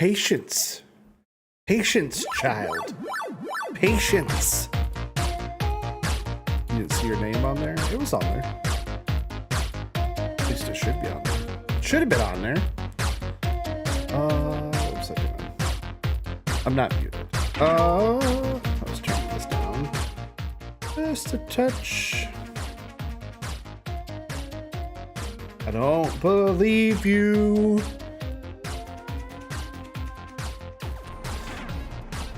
Patience. Patience, child. Patience. You didn't see your name on there? It was on there. At least it should be on there. Should have been on there. What was I doing? I'm not muted. Let's turn this down. Just a touch. I don't believe you.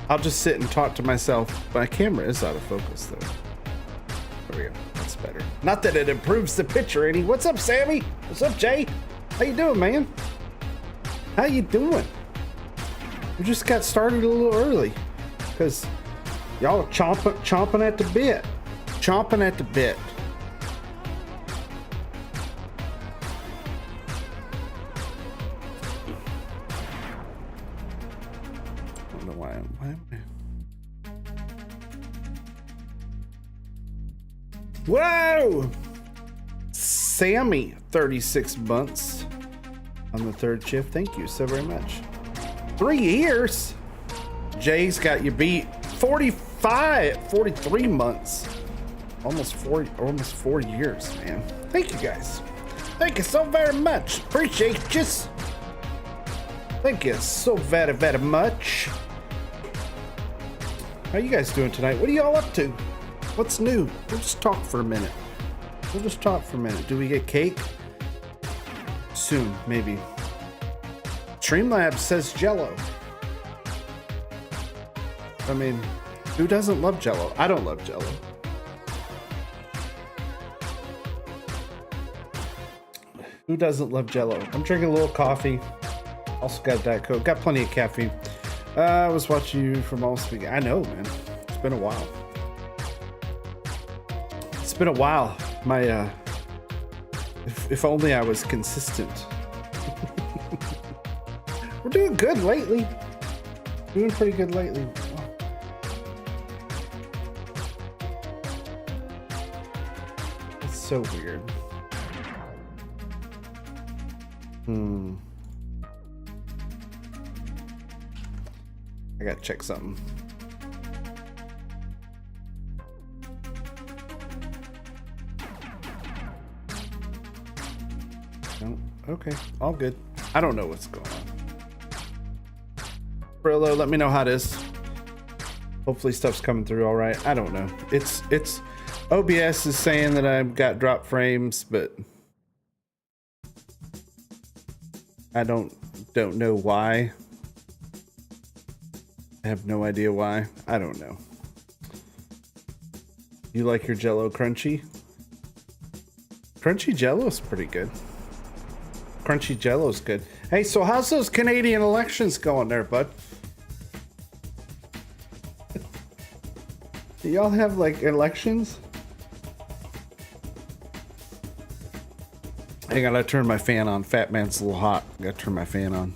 I'll just sit and talk to myself. My camera is out of focus though. There we go. That's better. Not that it improves the picture any. What's up, Sammy? What's up, Jay? How you doing, man? How you doing? We just got started a little early because y'all are chomping at the bit. Chomping at the bit. I don't know why I'm. Whoa! Sammy, 36 months on the third shift. Thank you so very much. 3 years. Jay's got you beat. 43 months. Almost 4 years, man. Thank you guys. Thank you so very much. Appreciate you. Thank you so very, very much. How you guys doing tonight? What are y'all up to? What's new? We'll just talk for a minute. Do we get cake? Soon, maybe. Streamlabs says Jello. I mean, who doesn't love Jello? I don't love Jello. Who doesn't love Jello? I'm drinking a little coffee. Also got Diet Coke. Got plenty of caffeine. I was watching you from all speaking. I know, man. It's been a while. It's been a while. My, if only I was consistent. We're doing good lately. Doing pretty good lately. It's so weird. I gotta check something. No, okay, all good. I don't know what's going on. Brillo, let me know how it is. Hopefully stuff's coming through all right. I don't know. It's OBS is saying that I've got drop frames, but I don't know why. I have no idea why. I don't know. You like your Jello crunchy? Crunchy Jello's pretty good. Crunchy Jello's good. Hey, so how's those Canadian elections going there, bud? Do y'all have like elections? I gotta turn my fan on. Fat man's a little hot. Gotta turn my fan on.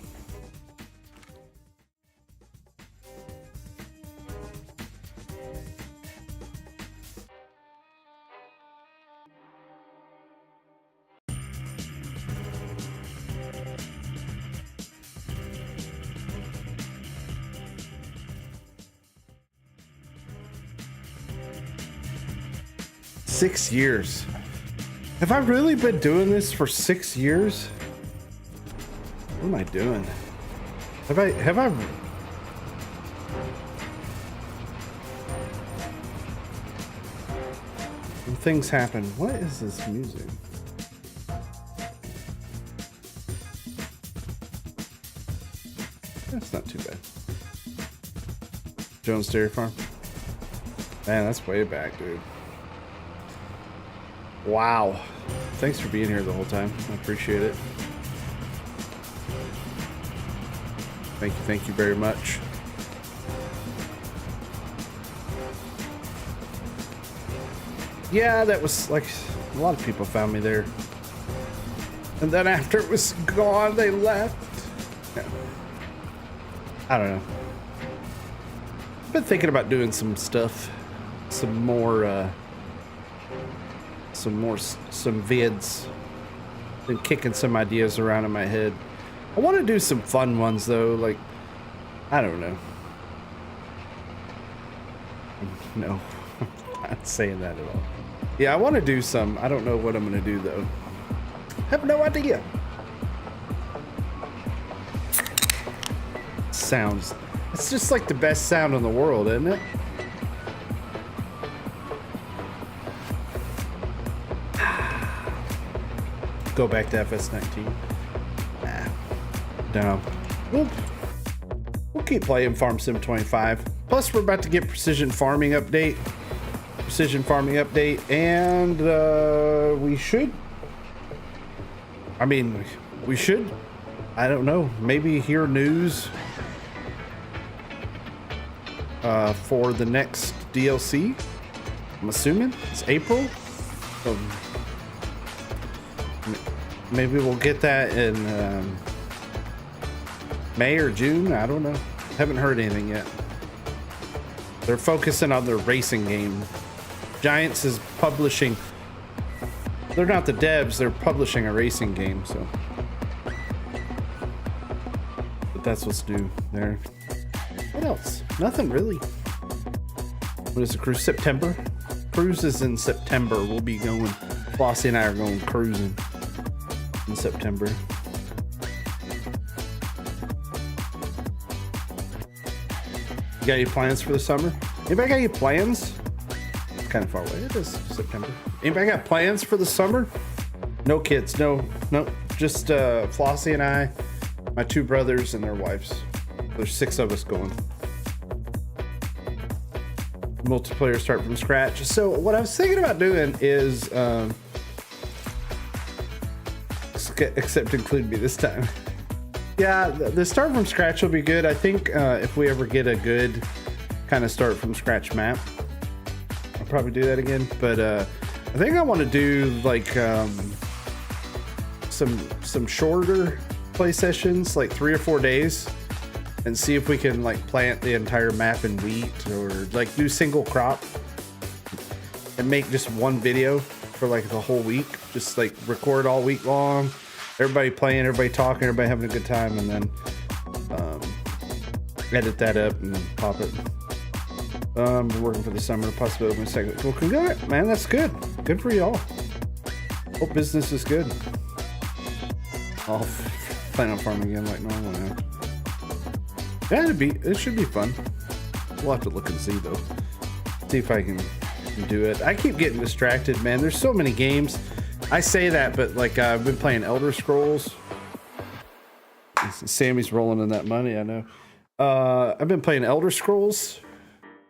Six years. Have I really been doing this for 6 years? What am I doing? Have I when things happen. What is this music? That's not too bad. Jones Dairy Farm. Man, that's way back, dude. Wow. Thanks for being here the whole time. I appreciate it. Thank you very much. Yeah, that was like a lot of people found me there. And then after it was gone, they left. Yeah. I don't know. I've been thinking about doing some stuff, some vids, and kicking some ideas around in my head. I want to do some fun ones though, like I don't know. No, I'm not saying that at all. Yeah, I want to do some. I don't know what I'm going to do though. Have no idea. Sounds. It's just like the best sound in the world, isn't it? Go back to FS19. No. We'll keep playing Farm Sim 25. Plus, we're about to get Precision Farming update. And we should. I mean, we should. I don't know. Maybe hear news for the next DLC. I'm assuming it's April. So maybe we'll get that in May or June. I don't know. Haven't heard anything yet. They're focusing on their racing game. Giants is publishing. They're not the devs. They're publishing a racing game. So, but that's what's new there. What else? Nothing really. What is the cruise? September. Cruise is in September. We'll be going. Flossie and I are going cruising in September. You got any plans for the summer? Anybody got any plans? It's kind of far away. It is September. Anybody got plans for the summer? No kids. No. Just Flossie and I, my two brothers and their wives. There's 6 of us going. Multiplayer start from scratch. So what I was thinking about doing is, except include me this time. Yeah, the start from scratch will be good. I think if we ever get a good kind of start from scratch map, I'll probably do that again. But I think I want to do like some shorter play sessions, like 3 or 4 days, and see if we can like plant the entire map in wheat or like do single crop and make just one video for like the whole week. Just like record all week long. Everybody playing, everybody talking, everybody having a good time, and then edit that up and pop it. We're working for the summer, possibly open a second. Well, congrats, man, that's good. Good for y'all. Hope business is good. I'll plan on farming again like normal now. Yeah, it should be fun. We'll have to look and see though. See if I can do it. I keep getting distracted, man. There's so many games. I say that, but like I've been playing Elder Scrolls. Sammy's rolling in that money, I know. I've been playing Elder Scrolls.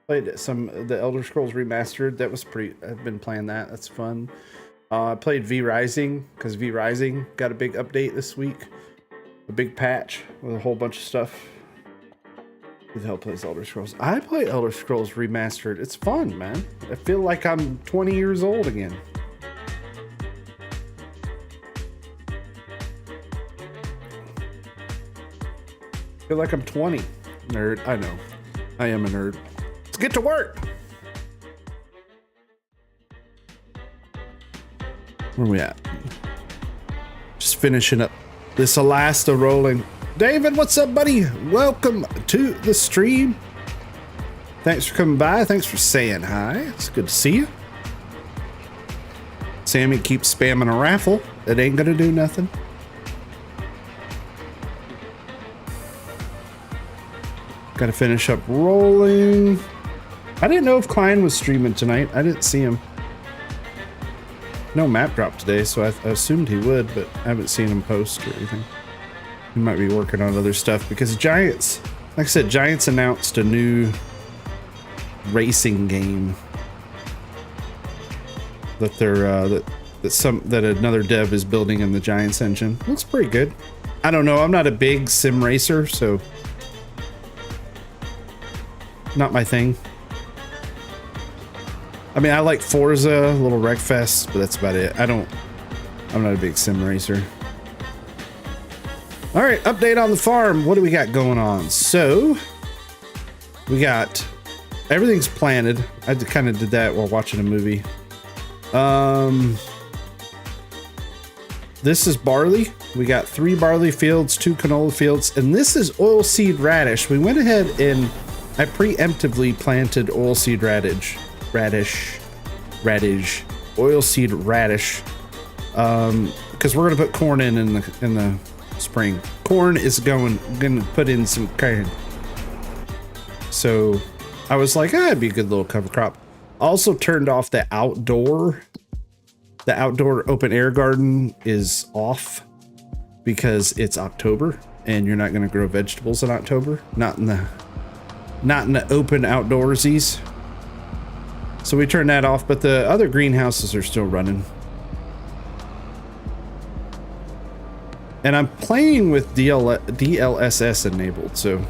Played the Elder Scrolls Remastered. That was I've been playing that. That's fun. I played V Rising because V Rising got a big update this week. A big patch with a whole bunch of stuff. Who the hell plays Elder Scrolls? I play Elder Scrolls Remastered. It's fun, man. I feel like I'm 20 years old again. I feel like I'm 20. Nerd. I know. I am a nerd. Let's get to work. Where are we at? Just finishing up this Alasta rolling. David, what's up, buddy? Welcome to the stream. Thanks for coming by. Thanks for saying hi. It's good to see you. Sammy keeps spamming a raffle. It ain't gonna do nothing. Got to finish up rolling. I didn't know if Klein was streaming tonight. I didn't see him. No map drop today, so I assumed he would, but I haven't seen him post or anything. He might be working on other stuff because Giants, like I said, Giants announced a new racing game that they're that another dev is building in the Giants engine. Looks pretty good. I don't know. I'm not a big sim racer, so. Not my thing. I mean, I like Forza, a little Wreckfest, but that's about it. I'm not a big sim racer. All right, update on the farm. What do we got going on? So, we got everything's planted. I kind of did that while watching a movie. This is barley. We got 3 barley fields, 2 canola fields, and this is oilseed radish. We went ahead and I preemptively planted oilseed radish, oilseed radish, because we're gonna put corn in the spring. Corn is gonna put in some corn. So I was like, it'd be a good little cover crop. Also turned off the outdoor open air garden is off because it's October and you're not going to grow vegetables in October, not in the open outdoorsies. So we turned that off, but the other greenhouses are still running. And I'm playing with DLSS enabled, so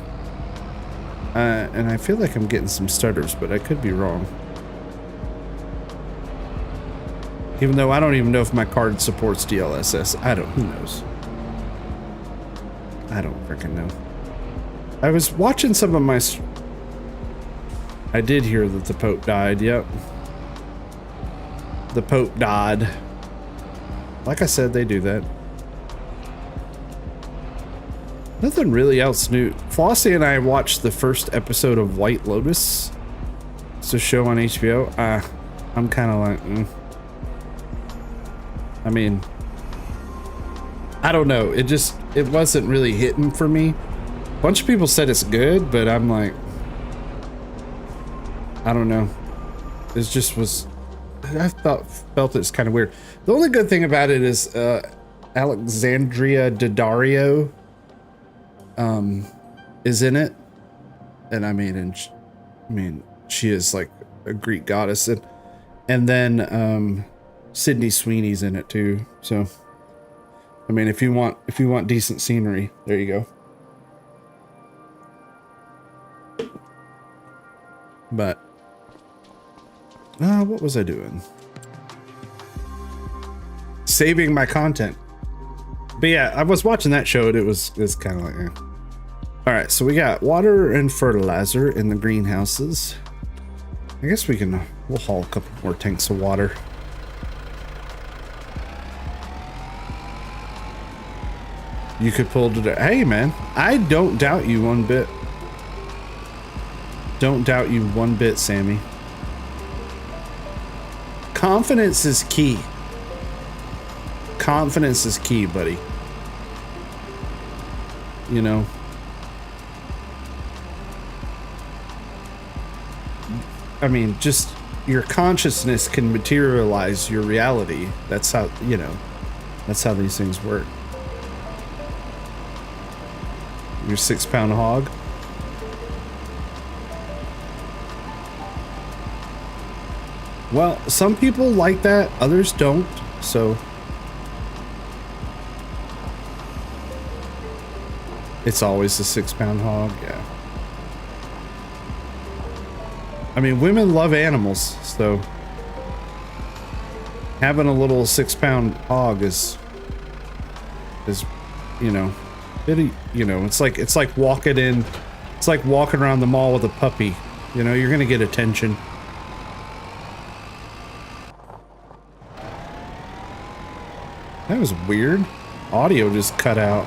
and I feel like I'm getting some stutters, but I could be wrong. Even though I don't even know if my card supports DLSS. Who knows? I don't freaking know. I was watching some of my... I did hear that the Pope died, yep. The Pope died. Like I said, they do that. Nothing really else new. Flossie and I watched the first episode of White Lotus. It's a show on HBO. I'm kind of like... I mean, I don't know. It wasn't really hitting for me. A bunch of people said it's good, but I'm like, I don't know. It just was, I felt it's kind of weird. The only good thing about it is Alexandria Daddario is in it. And I mean, she is like a Greek goddess. And then, Sydney Sweeney's in it too, so I mean, if you want decent scenery, there you go. But what was I doing? Saving my content. But yeah, I was watching that show and it's kind of like All right, so we got water and fertilizer in the greenhouses. I guess we'll haul a couple more tanks of water. You could pull to the... Hey, man. I don't doubt you one bit. Don't doubt you one bit, Sammy. Confidence is key. Confidence is key, buddy. You know? I mean, just your consciousness can materialize your reality. That's how, that's how these things work. Your 6-pound hog. Well, some people like that, others don't, so it's always a 6-pound hog, yeah. I mean, women love animals, so having a little 6-pound hog is it's like walking around the mall with a puppy. You're gonna get attention. That was weird. Audio just cut out.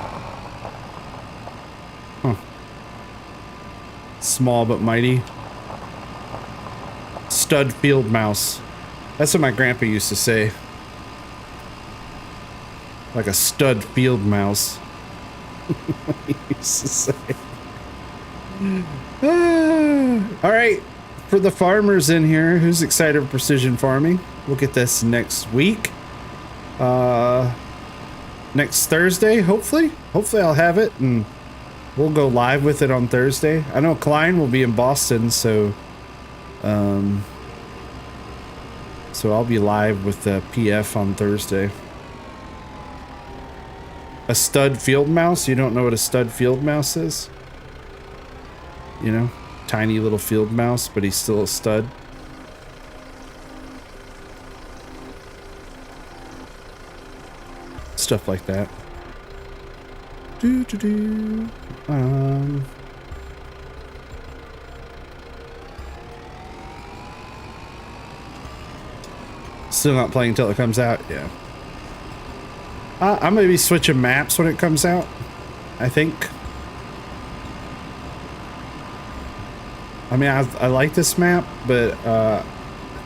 Huh. Small but mighty. Stud field mouse. That's what my grandpa used to say. Like a stud field mouse. He used to say. All right, for the farmers in here who's excited for precision farming, we'll get this next week. Next Thursday, hopefully I'll have it and we'll go live with it on Thursday. I know Klein will be in Boston, so I'll be live with the PF on Thursday. A stud field mouse? You don't know what a stud field mouse is? Tiny little field mouse, but he's still a stud. Stuff like that. Still not playing until it comes out? Yeah. I'm gonna be switching maps when it comes out, I think. I mean, I like this map, but I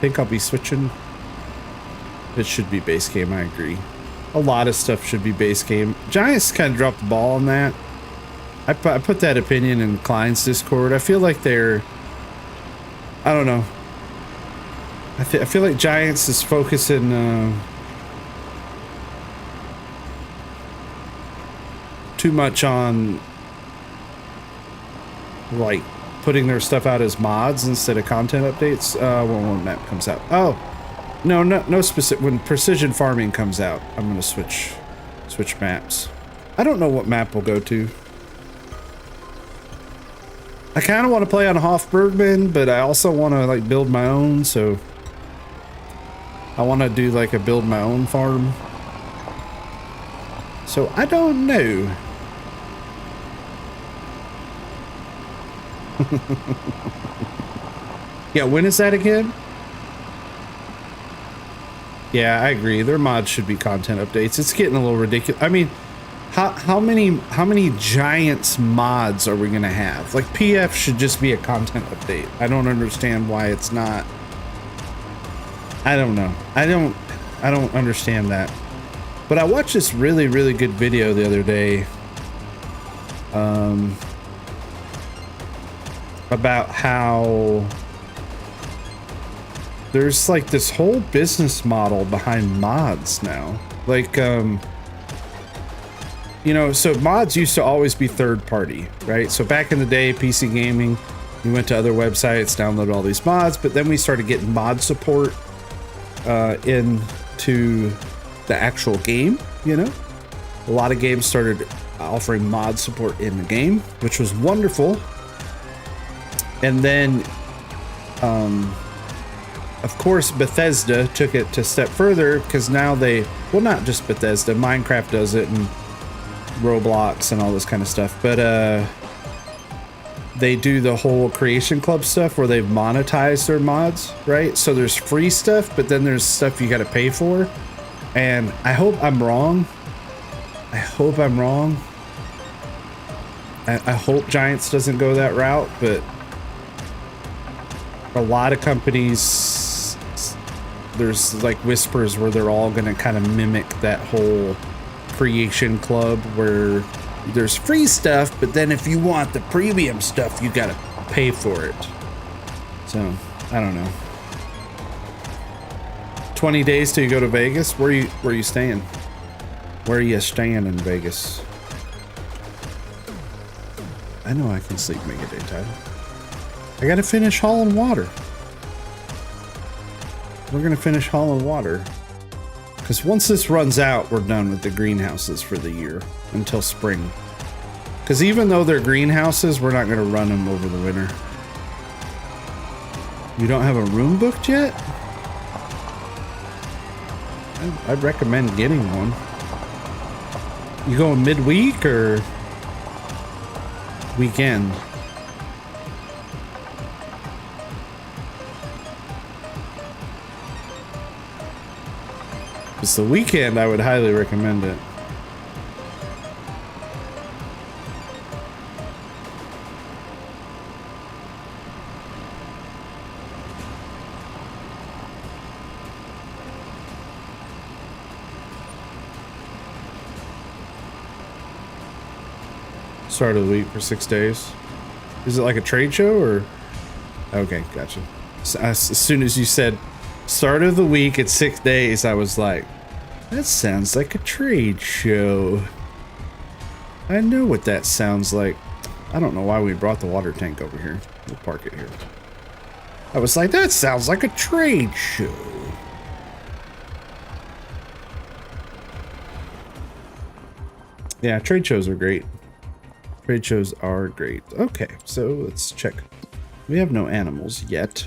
think I'll be switching. It should be base game, I agree. A lot of stuff should be base game. Giants kind of dropped the ball on that. I put that opinion in Klein's Discord. I feel like they're... I don't know. I feel like Giants is focusing too much on like putting their stuff out as mods instead of content updates. When map comes out. Oh, no specific. When precision farming comes out, I'm gonna switch maps. I don't know what map we'll go to. I kind of want to play on Hofbergman, but I also want to like build my own. So I want to do like a build my own farm. So I don't know. Yeah, when is that again? Yeah, I agree. Their mods should be content updates. It's getting a little ridiculous. I mean, how many Giants mods are we gonna have? Like PF should just be a content update. I don't understand why it's not. I don't know. I don't understand that. But I watched this really good video the other day. About how there's like this whole business model behind mods now. Like, you know, so mods used to always be third party, right? So back in the day, PC gaming, we went to other websites, downloaded all these mods, but then we started getting mod support into the actual game, you know? A lot of games started offering mod support in the game, which was wonderful. And then, of course, Bethesda took it a step further because now they, well, not just Bethesda, Minecraft does it and Roblox and all this kind of stuff, but they do the whole Creation Club stuff where they've monetized their mods, right? So there's free stuff, but then there's stuff you got to pay for. And I hope I'm wrong. I hope I'm wrong. I hope Giants doesn't go that route, but a lot of companies, there's like whispers where they're all going to kind of mimic that whole Creation Club where there's free stuff, but then if you want the premium stuff, you got to pay for it. So, I don't know. 20 days till you go to Vegas? Where are you staying? Where are you staying in Vegas? I know I can sleep Mega Daytime. I gotta finish hauling water. We're gonna finish hauling water. Because once this runs out, we're done with the greenhouses for the year. Until spring. Because even though they're greenhouses, we're not gonna run them over the winter. You don't have a room booked yet? I'd recommend getting one. You going midweek or weekend? If it's the weekend, I would highly recommend it. Start of the week for 6 days. Is it like a trade show or? Okay, gotcha. So as soon as you said start of the week at 6 days, I was like, that sounds like a trade show. I know what that sounds like. I don't know why we brought the water tank over here. We'll park it here. I was like, that sounds like a trade show. Yeah, trade shows are great. Trade shows are great. Okay, so let's check. We have no animals yet.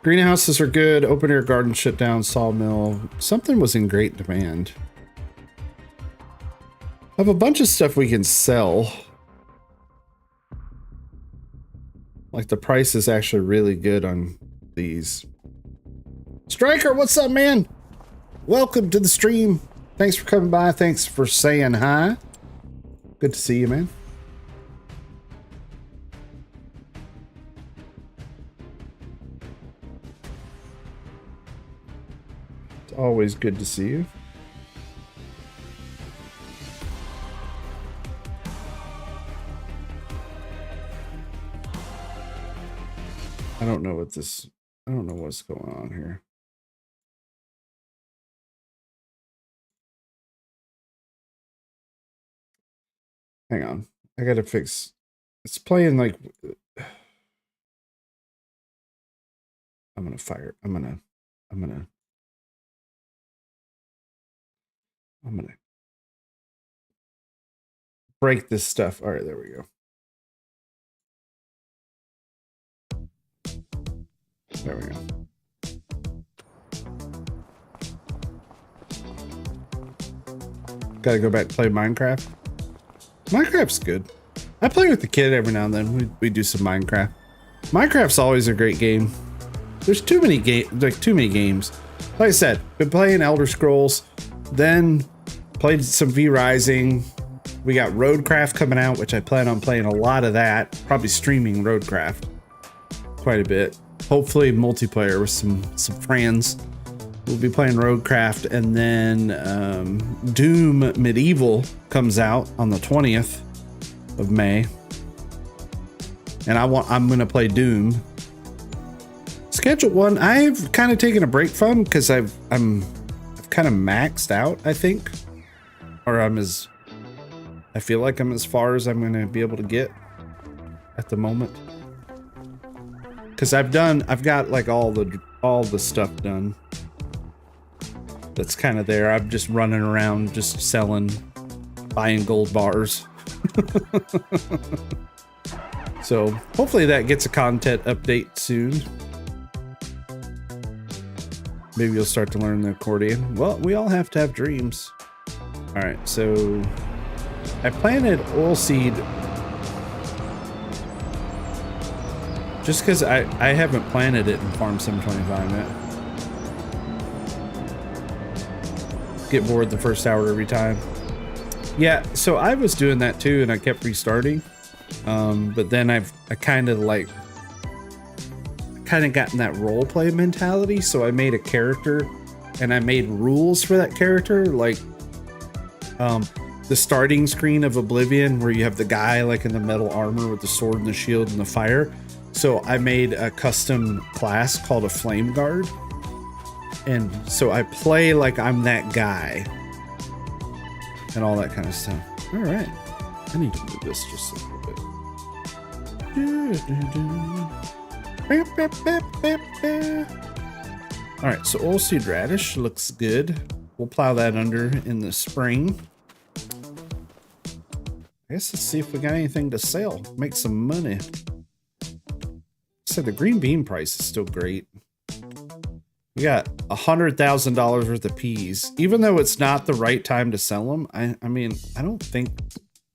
Greenhouses are good. Open air garden shut down. Sawmill. Something was in great demand. I have a bunch of stuff we can sell. Like the price is actually really good on these. Striker, what's up, man? welcome to the stream. Thanks for coming by. Thanks for saying hi. Good to see you, man. It's always good to see you. I don't know what's going on here. Hang on. I gotta fix. It's playing like. I'm gonna break this stuff. All right, there we go. There we go. Gotta go back to play Minecraft. Minecraft's good. I play with the kid every now and then. We do some Minecraft. Minecraft's always a great game. There's too many games. Like I said, been playing Elder Scrolls, then played some V Rising. We got Roadcraft coming out, which I plan on playing a lot of that. Probably streaming Roadcraft quite a bit. Hopefully multiplayer with some friends. We'll be playing Roadcraft, and then Doom Medieval comes out on the 20th of May, and I'm gonna play Doom. Schedule 1, I've kind of taken a break from because I've kind of maxed out, I think, or I feel like I'm as far as I'm gonna be able to get at the moment. Because I've got like all the stuff done. That's kind of there. I'm just running around, just selling, buying gold bars. So hopefully that gets a content update soon. Maybe you'll start to learn the accordion. Well, we all have to have dreams. All right, so I planted oilseed just because I haven't planted it in Farm 725 yet. Get bored the first hour every time. Yeah, so I was doing that too, and I kept restarting. But then I kind of gotten that role play mentality, so I made a character and I made rules for that character, like the starting screen of Oblivion where you have the guy like in the metal armor with the sword and the shield and the fire. So I made a custom class called a Flame Guard. And so I play like I'm that guy and all that kind of stuff. All right. I need to move this just a little bit. All right. So oilseed radish looks good. We'll plow that under in the spring. I guess let's see if we got anything to sell. Make some money. So the green bean price is still great. We got $100,000 worth of peas, even though it's not the right time to sell them. I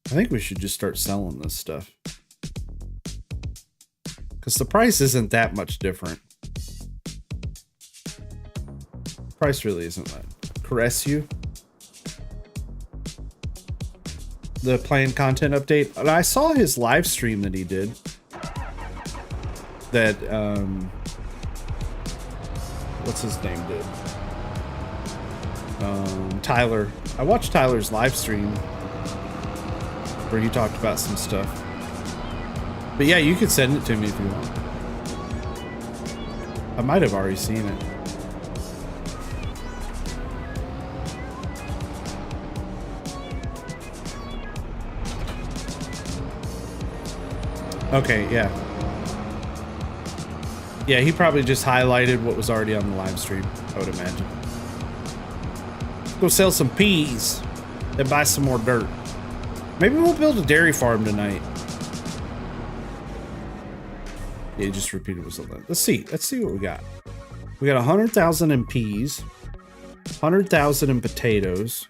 think we should just start selling this stuff because the price isn't that much different. Price really isn't that. Caress you. The planned content update. And I saw his live stream that he did. That what's his name did? Tyler. I watched Tyler's live stream where he talked about some stuff. But yeah, you could send it to me if you want. I might have already seen it. Okay, yeah. Yeah, he probably just highlighted what was already on the live stream, I would imagine. Go sell some peas and buy some more dirt. Maybe we'll build a dairy farm tonight. Yeah, he just repeated what's on that. Let's see what we got. We got 100,000 in peas, 100,000 in potatoes.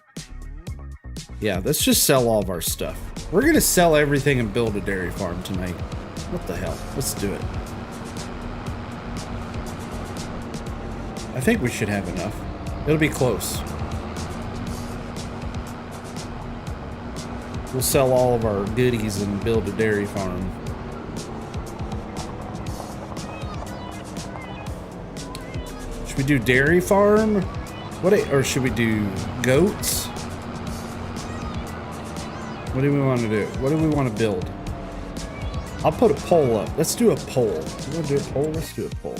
Yeah, let's just sell all of our stuff. We're gonna sell everything and build a dairy farm tonight. What the hell? Let's do it. I think we should have enough. It'll be close. We'll sell all of our goodies and build a dairy farm. Should we do dairy farm? Or should we do goats? What do we want to do? What do we want to build? I'll put a poll up. Let's do a poll. You want to do a poll? Let's do a poll.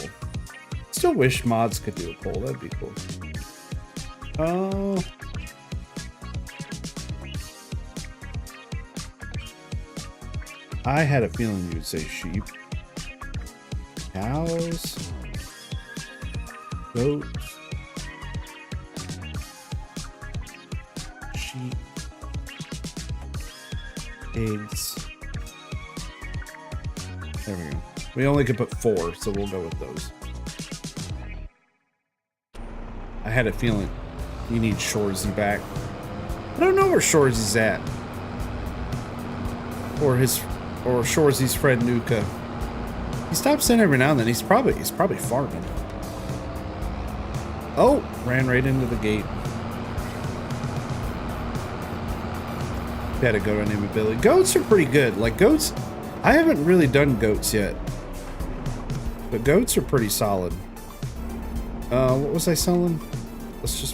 Still wish mods could do a poll. That'd be cool. I had a feeling you would say sheep. Cows. Goats. Sheep. Pigs. There we go. We only could put 4, so we'll go with those. I had a feeling you need Shorzy back. I don't know where Shorzy's at. Or Shorzy's friend Nuka. He stops in every now and then. He's probably farming. Oh, ran right into the gate. Had a goat named Billy. Goats are pretty good. Like goats, I haven't really done goats yet, but goats are pretty solid. What was I selling?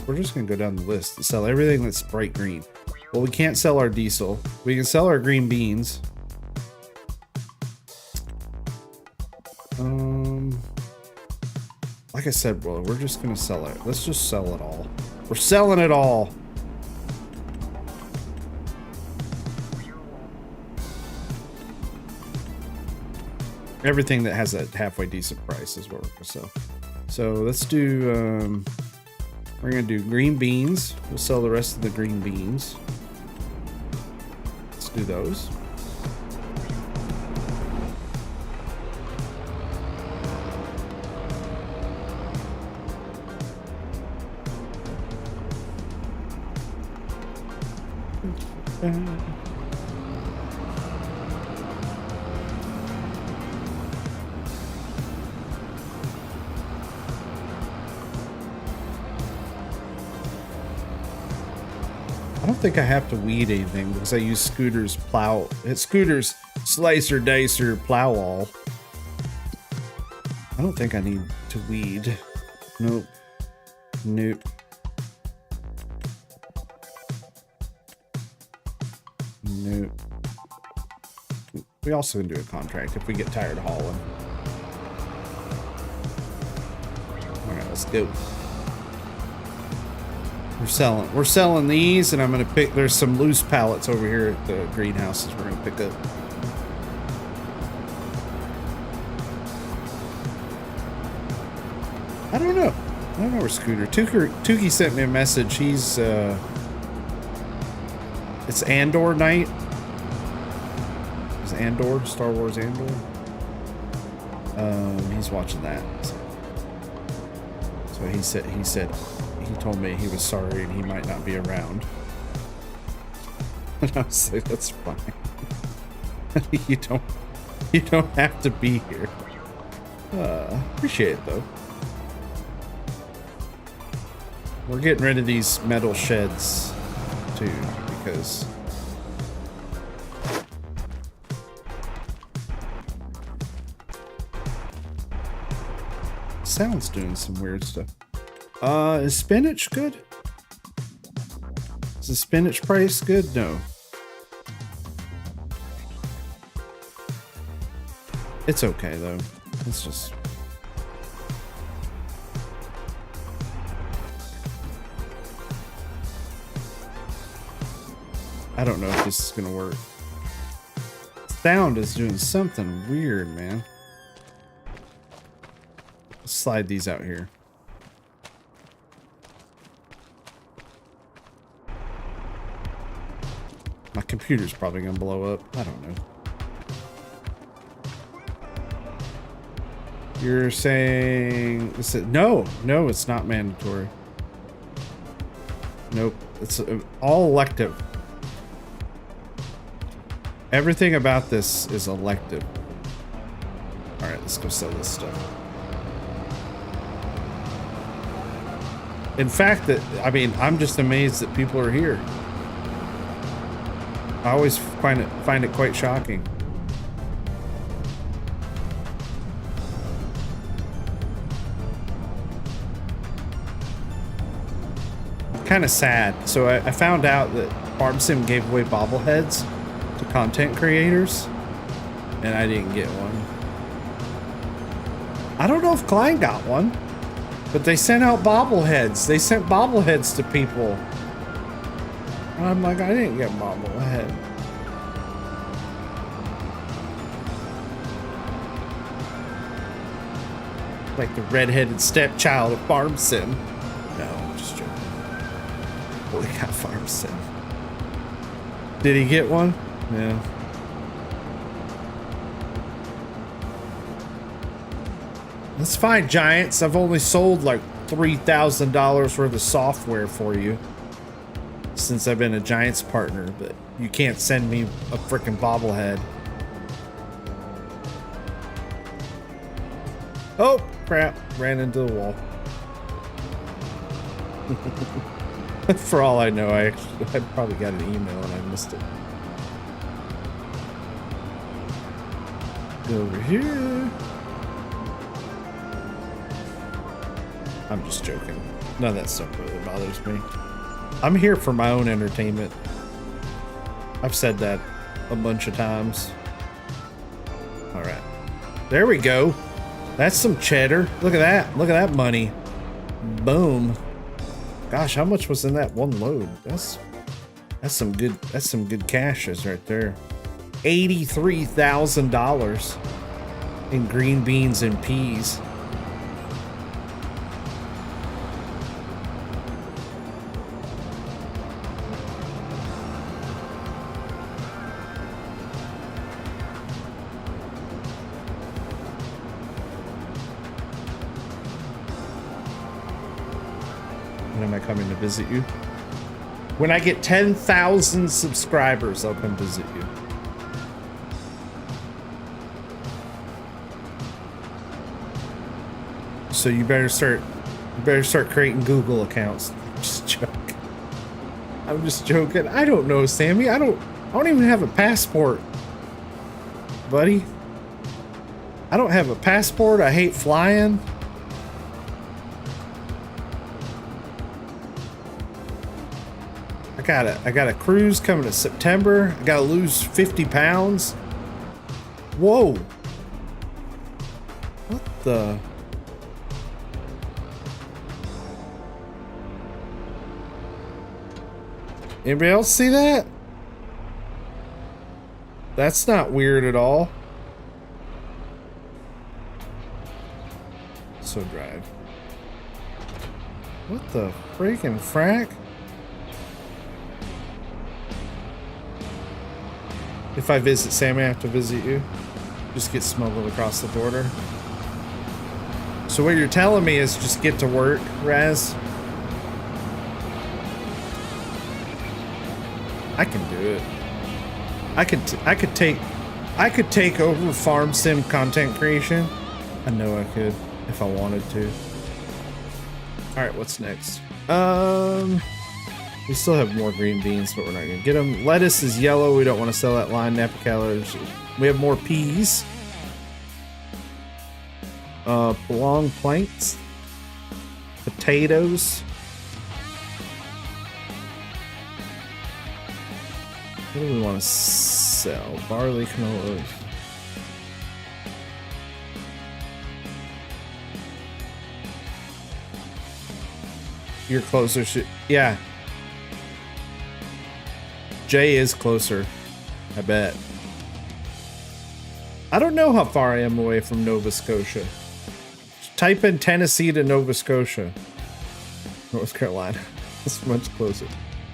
We're just gonna go down the list and sell everything that's bright green. Well, we can't sell our diesel. We can sell our green beans. Like I said, well, we're just gonna sell it. Let's just sell it all. We're selling it all. Everything that has a halfway decent price is what we're gonna sell. So let's do, we're gonna do green beans. We'll sell the rest of the green beans. Let's do those. I don't think I have to weed anything because I use Scooter's slicer dicer plow all. I don't think I need to weed. Nope. Nope. Nope. We also can do a contract if we get tired of hauling. Alright, let's go. We're selling these, and I'm gonna pick. There's some loose pallets over here at the greenhouses we're gonna pick up. I don't know where Scooter. Tukey sent me a message. He's it's Andor night. It's Andor, Star Wars Andor. He's watching that. So he told me he was sorry and he might not be around. And I was like, that's fine. you don't have to be here. Appreciate it though. We're getting rid of these metal sheds too, because sound's doing some weird stuff. Is spinach good? Is the spinach price good? No. It's okay though. It's just I don't know if this is gonna work. Sound is doing something weird, man. Let's slide these out here. My computer's probably gonna blow up. I don't know. You're saying no, it's not mandatory. Nope, it's all elective. Everything about this is elective. All right, let's go sell this stuff. In fact, I mean, I'm just amazed that people are here. I always find it quite shocking. Kind of sad. So I found out that Farm Sim gave away bobbleheads to content creators, and I didn't get one. I don't know if Klein got one, but they sent out bobbleheads. They sent bobbleheads to people. And I'm like, I didn't get bobblehead. Like the redheaded stepchild of Farm Sim. No, I'm just joking. Boy, got Farm Sim. Did he get one? Yeah. That's fine, Giants. I've only sold like $3,000 worth of software for you since I've been a Giants partner, but you can't send me a freaking bobblehead. Oh, crap. Ran into the wall. For all I know, I probably got an email and I missed it. Go over here. I'm just joking. None of that stuff really bothers me. I'm here for my own entertainment. I've said that a bunch of times. All right. There we go. That's some cheddar. Look at that. Look at that money. Boom. Gosh, how much was in that one load? That's some good cashes right there. $83,000 in green beans and peas. Coming to visit you. When I get 10,000 subscribers, I'll come visit you. So you better start creating Google accounts. I'm just joking. I'm just joking. I don't know, Sammy. I don't even have a passport, buddy. I don't have a passport. I hate flying. I got a cruise coming to September. I gotta lose 50 pounds. Whoa. What the? Anybody else see that? That's not weird at all. So drive. What the freaking frack? If I visit Sammy, I have to visit you. Just get smuggled across the border. So what you're telling me is just get to work, Raz. I can do it. I could take over Farm Sim content creation. I know I could if I wanted to. All right, what's next? We still have more green beans, but we're not gonna get them. Lettuce is yellow. We don't want to sell that line. Napa calories. We have more peas. Long planks. Potatoes. What do we want to sell? Barley, canola. You're closer. Yeah. Jay is closer, I bet. I don't know how far I am away from Nova Scotia. Type in Tennessee to Nova Scotia. North Carolina. It's much closer.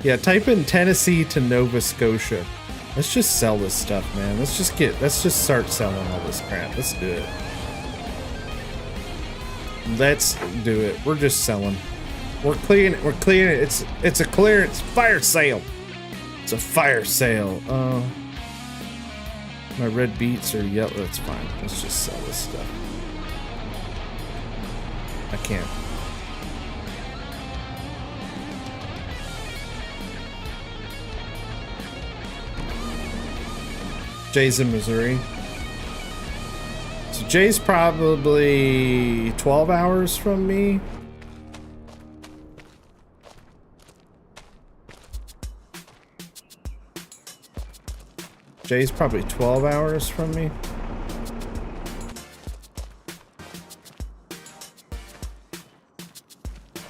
Yeah, type in Tennessee to Nova Scotia. Let's just sell this stuff, man. Let's just start selling all this crap. Let's do it. Let's do it. We're just selling. We're cleaning it. It's a clearance fire sale. It's a fire sale. My red beets are yellow. That's fine. Let's just sell this stuff. I can't. Jay's in Missouri. So Jay's probably 12 hours from me. Jay's probably 12 hours from me.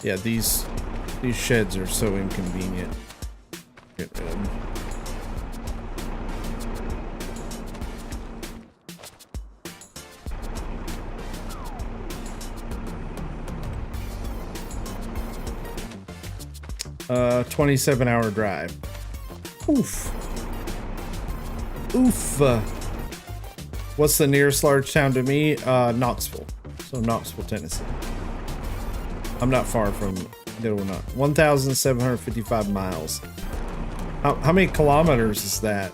Yeah, these sheds are so inconvenient. Get rid of them. Uh, 27-hour drive. Oof. Oof. What's the nearest large town to me? Knoxville. So Knoxville, Tennessee. I'm not far from Little Knox. 1,755 miles. How many kilometers is that?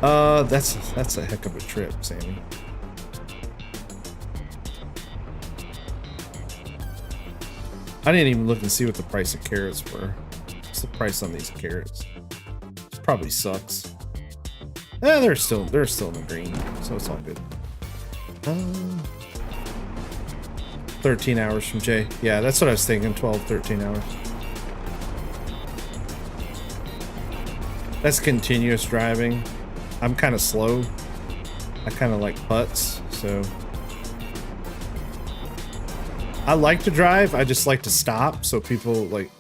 That's a heck of a trip, Sammy. I didn't even look and see what the price of carrots were. What's the price on these carrots? It probably sucks. They're still in the green, so it's all good. 13 hours from Jay. Yeah, that's what I was thinking. 12, 13 hours. That's continuous driving. I'm kind of slow. I kind of like putts, so I like to drive. I just like to stop. So people like,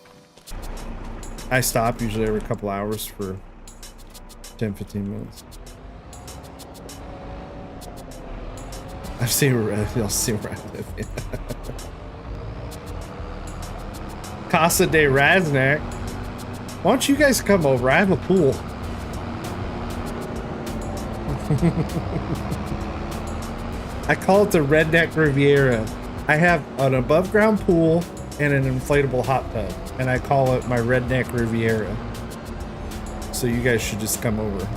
I stop usually every couple hours for 10, 15 minutes. I've seen where y'all see where I live. Yeah. Casa de Raznac. Why don't you guys come over? I have a pool. I call it the Redneck Riviera. I have an above ground pool and an inflatable hot tub, and I call it my Redneck Riviera. So you guys should just come over.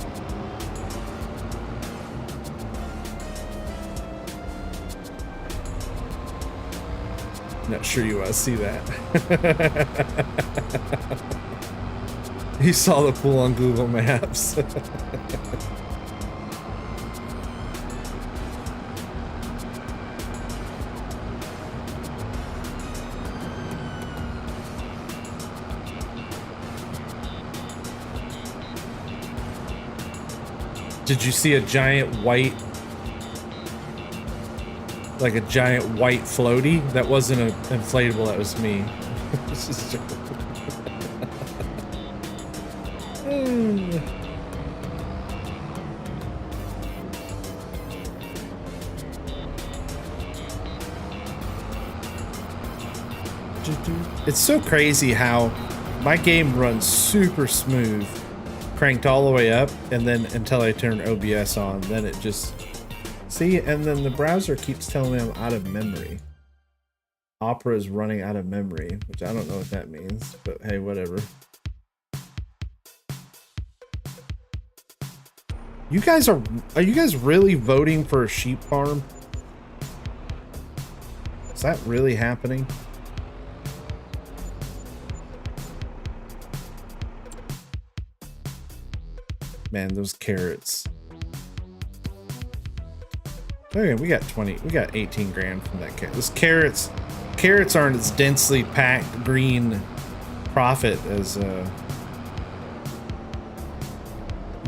Not sure you want to see that. He saw the pool on Google Maps. Did you see a giant white, like a giant white floaty? That wasn't an inflatable, that was me. It's so crazy how my game runs super smooth, cranked all the way up, and then until I turn OBS on, then it just see, and then the browser keeps telling me I'm out of memory. Opera is running out of memory, which I don't know what that means, but hey, whatever. You guys are you guys really voting for a sheep farm? Is that really happening? Man, those carrots. Okay, we got 18 grand from that carrot. Those carrots aren't as densely packed green profit as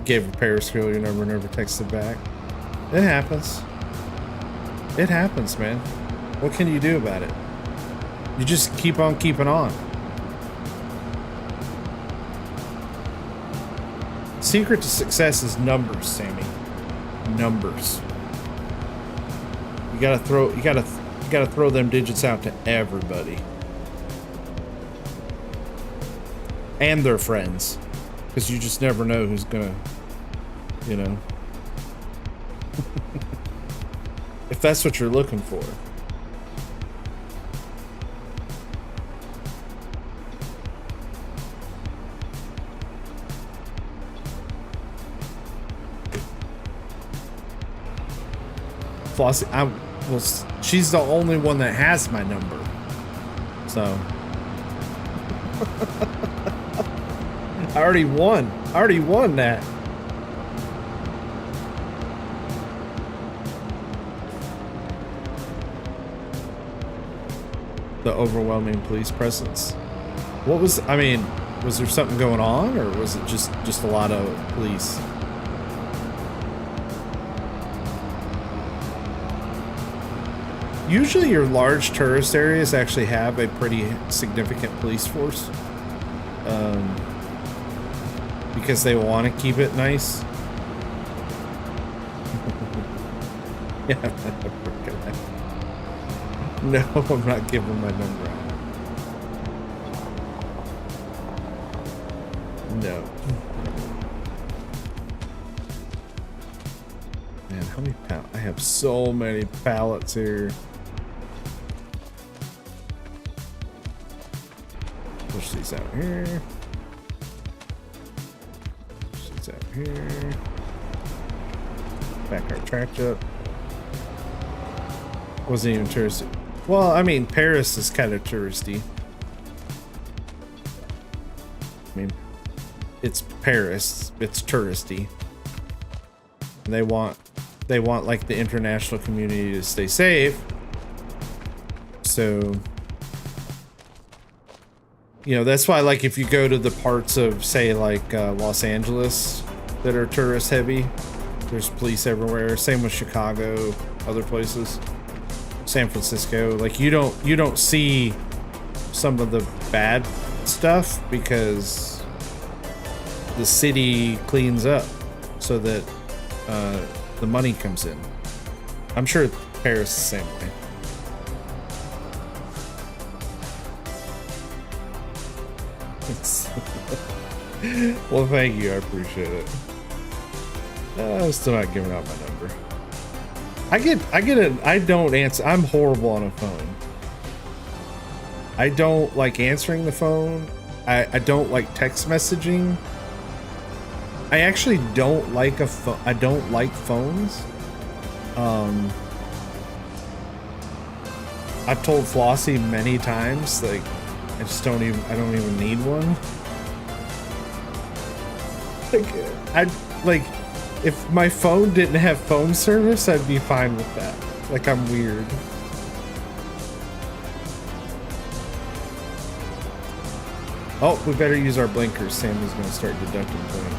gave repair skill you never texted back. It happens. It happens, man. What can you do about it? You just keep on keeping on. Secret to success is numbers, Sammy. Numbers. You gotta throw them digits out to everybody. And their friends. Because you just never know who's gonna, you know. If that's what you're looking for. Flossie, she's the only one that has my number. So I already won that. the overwhelming police presence. What was, I mean, was there something going on, or was it just a lot of police? Usually your large tourist areas actually have a pretty significant police force. Because they want to keep it nice. Yeah, no, I'm not giving my number out. No. Man, how many pallets? I have so many pallets here. Push these out here. Push these out here. Back our track up. Wasn't even touristy. Well, I mean, Paris is kind of touristy. I mean, it's Paris. It's touristy. And they want like the international community to stay safe. So, you know, that's why, like, if you go to the parts of, say, like Los Angeles that are tourist heavy, there's police everywhere. Same with Chicago, other places. San Francisco, like you don't see some of the bad stuff because the city cleans up so that the money comes in. I'm sure Paris is the same way. Well, thank you, I appreciate it. I'm still not giving out my number. I don't answer. I'm horrible on a phone. I don't like answering the phone. I don't like text messaging. I actually don't like I don't like phones. I've told Flossie many times, like, I don't even need one. Like, if my phone didn't have phone service, I'd be fine with that. Like, I'm weird. Oh, we better use our blinkers. Sammy's gonna start deducting points.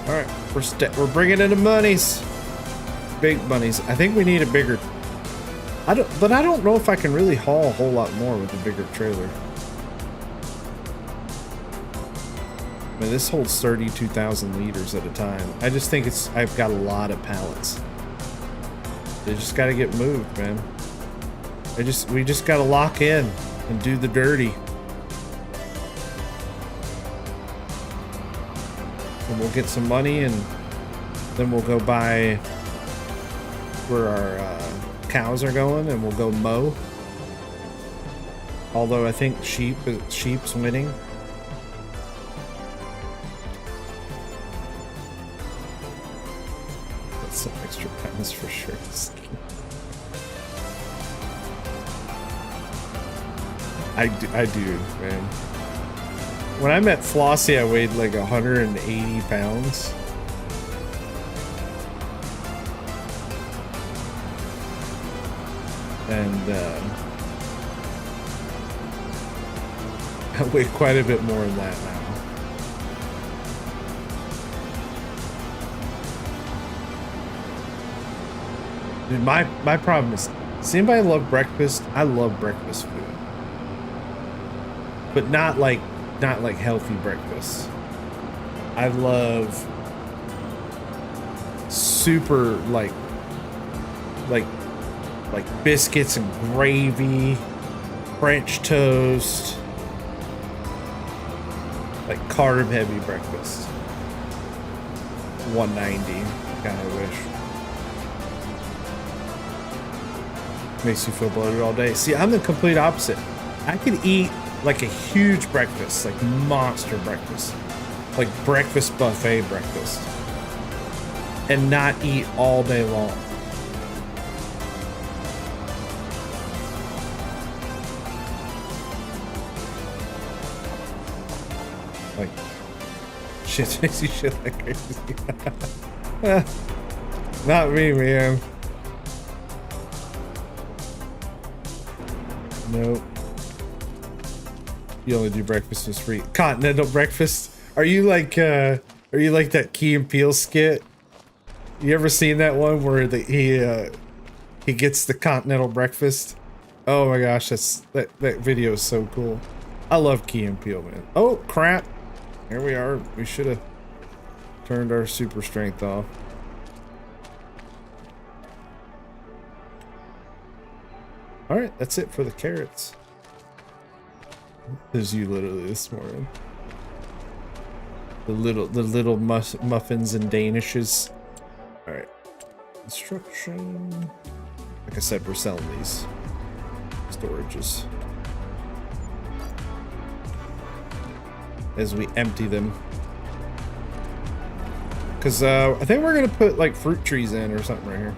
All right, we're bringing in the monies. Big monies. I think we need a bigger. I don't know if I can really haul a whole lot more with a bigger trailer. I mean, this holds 32,000 liters at a time. I just think I've got a lot of pallets. They just got to get moved, man. We just got to lock in and do the dirty. And we'll get some money, and then we'll go buy where our cows are going, and we'll go mow. Although I think sheep's winning. That's some extra pounds for sure. I do, man. When I met Flossie, I weighed like 180 pounds. And I weigh quite a bit more than that now. Dude, my problem is, does anybody love breakfast? I love breakfast food. But not like healthy breakfast. I love super like biscuits and gravy, French toast, like carb heavy breakfast. 190, kind of wish. Makes you feel bloated all day. See, I'm the complete opposite. I could eat like a huge breakfast, like monster breakfast, like breakfast buffet breakfast, and not eat all day long. Shit makes you shit like crazy. Not me, man. Nope. You only do breakfast was free. Continental breakfast. Are you like that Key and Peele skit? You ever seen that one where he gets the continental breakfast? Oh my gosh, that video is so cool. I love Key and Peele, man. Oh crap. Here we are. We should have turned our super strength off. All right, that's it for the carrots. There's you literally this morning. The little muffins and danishes. All right. Instruction. Like I said, we're selling these storages as we empty them. Cause I think we're gonna put like fruit trees in or something right here,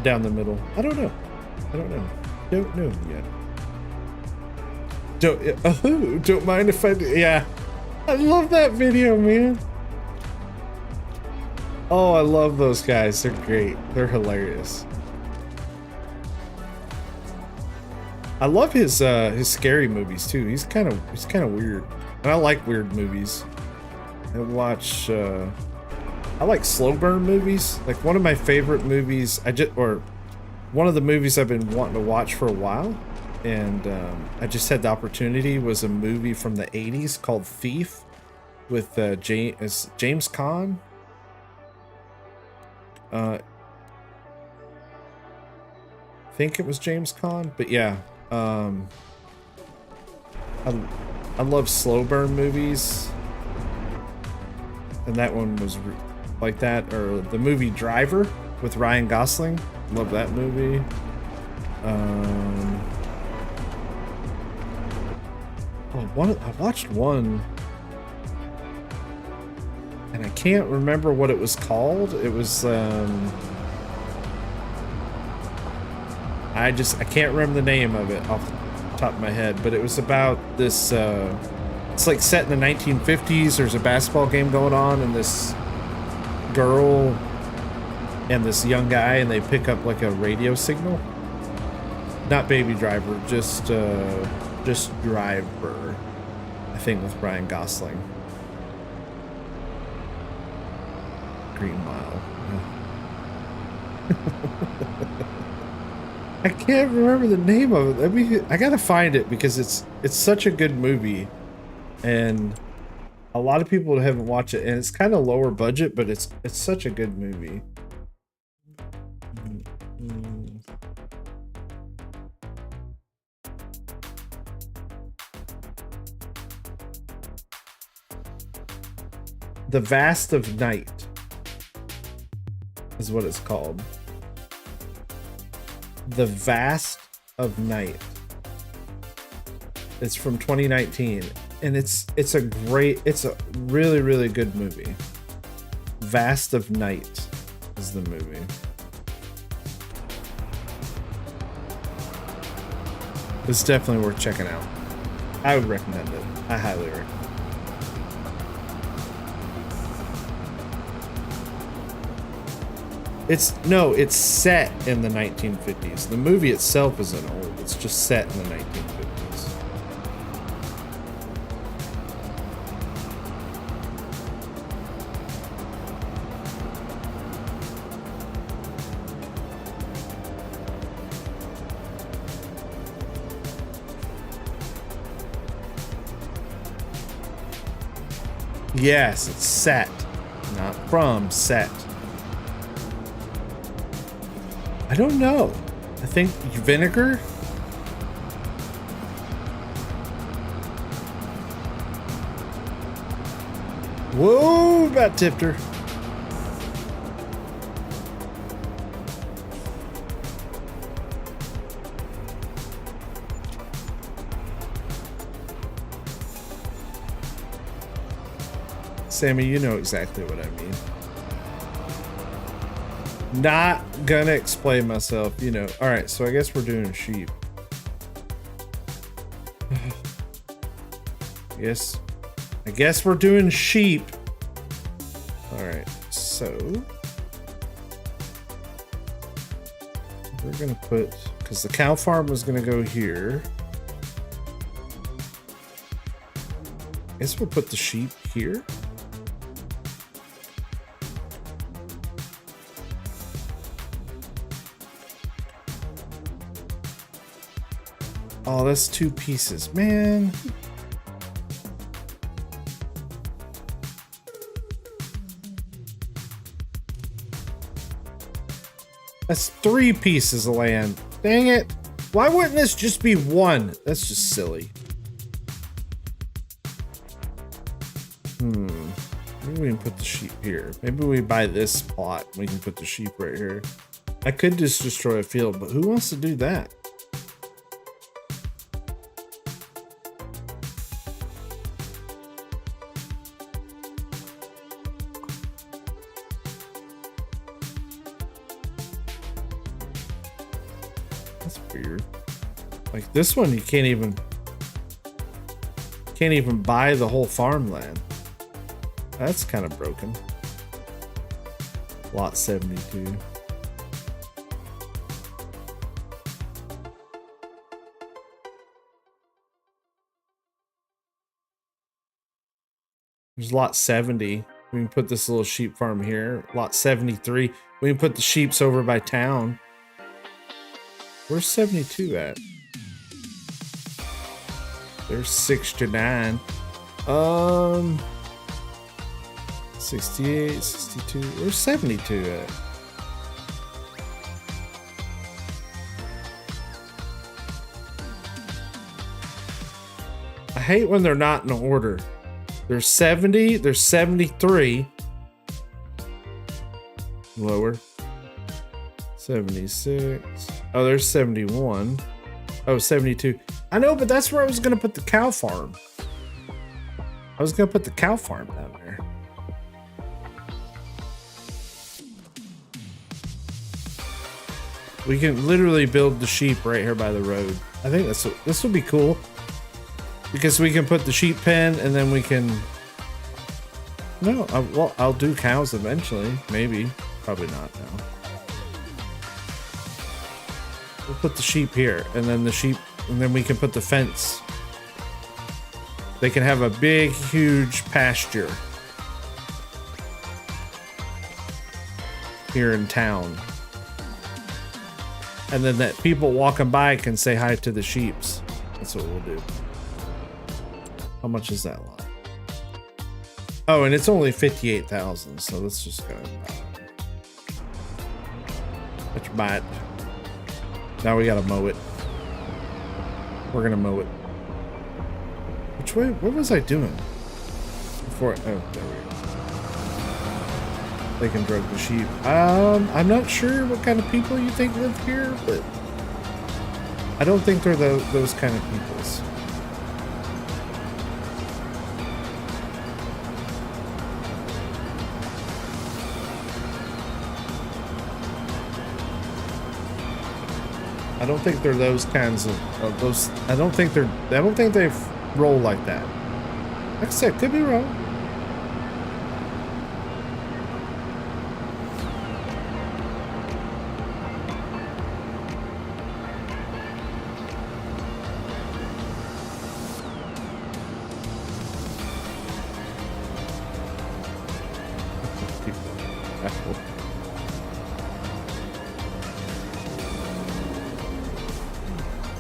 down the middle. I don't know. Don't know yet. Don't mind if I do. Yeah, I love that video, man. Oh, I love those guys. They're great. They're hilarious. I love his scary movies too. He's kind of weird, and I like weird movies. I watch. I like slow burn movies. Like one of my favorite movies. One of the movies I've been wanting to watch for a while, and I just had the opportunity, was a movie from the 80s called Thief with James Caan. I think it was James Caan, but yeah. I love slow burn movies, and that one was like that. Or the movie Driver with Ryan Gosling. Love that movie. I watched one, and I can't remember what it was called. It was I can't remember the name of it off the top of my head, but it was about this. It's like set in the 1950s. There's a basketball game going on, and this girl and this young guy, and they pick up like a radio signal. Not Baby Driver, just Driver, I think, with Ryan Gosling. Green Mile. I can't remember the name of it. I gotta find it because it's such a good movie, and a lot of people haven't watched it, and it's kind of lower budget, but it's such a good movie. The Vast of Night is what it's called. The Vast of Night. It's from 2019, and it's a really, really good movie. Vast of Night is the movie. It's definitely worth checking out. I would recommend it. I highly recommend it. It's set in the 1950s. The movie itself isn't old. It's just set in the 1950s. Yes, it's set, not from, set. I don't know. I think vinegar? Whoa, about tipped her. Sammy, you know exactly what I mean. Not gonna explain myself, you know. All right, so I guess we're doing sheep. I I guess we're doing sheep. All right, so we're gonna put, because the cow farm was gonna go here. I guess we'll put the sheep here. Oh, that's 2 pieces, man. That's 3 pieces of land. Dang it. Why wouldn't this just be 1? That's just silly. Maybe we can put the sheep here. Maybe we buy this plot. We can put the sheep right here. I could just destroy a field, but who wants to do that? That's weird. Like this one, you can't even buy the whole farmland. That's kind of broken. Lot 72. There's lot 70. We can put this little sheep farm here. Lot 73. We can put the sheeps over by town. Where's 72 at? There's 69. 68, 62. Where's 72 at? I hate when they're not in order. There's 70, there's 73. Lower. 76. Oh, there's 71. Oh, 72. I know, but that's where I was going to put the cow farm. I was going to put the cow farm down there. We can literally build the sheep right here by the road. I think this would be cool. Because we can put the sheep pen and then we can... No, well, I'll do cows eventually. Maybe. Probably not now. We'll put the sheep here and then the sheep... And then we can put the fence. They can have a big, huge pasture. Here in town. And then that people walking by can say hi to the sheeps. That's what we'll do. How much is that lot? Oh, and it's only 58,000, so let's just go. Let's buy it. Now we gotta mow it. We're gonna mow it. Which way? What was I doing? Before? Oh, there we go. They can drug the sheep. I'm not sure what kind of people you think live here, but I don't think they're those kind of peoples. I don't think they're those kinds of those. I don't think they roll like that. Like I said, could be wrong.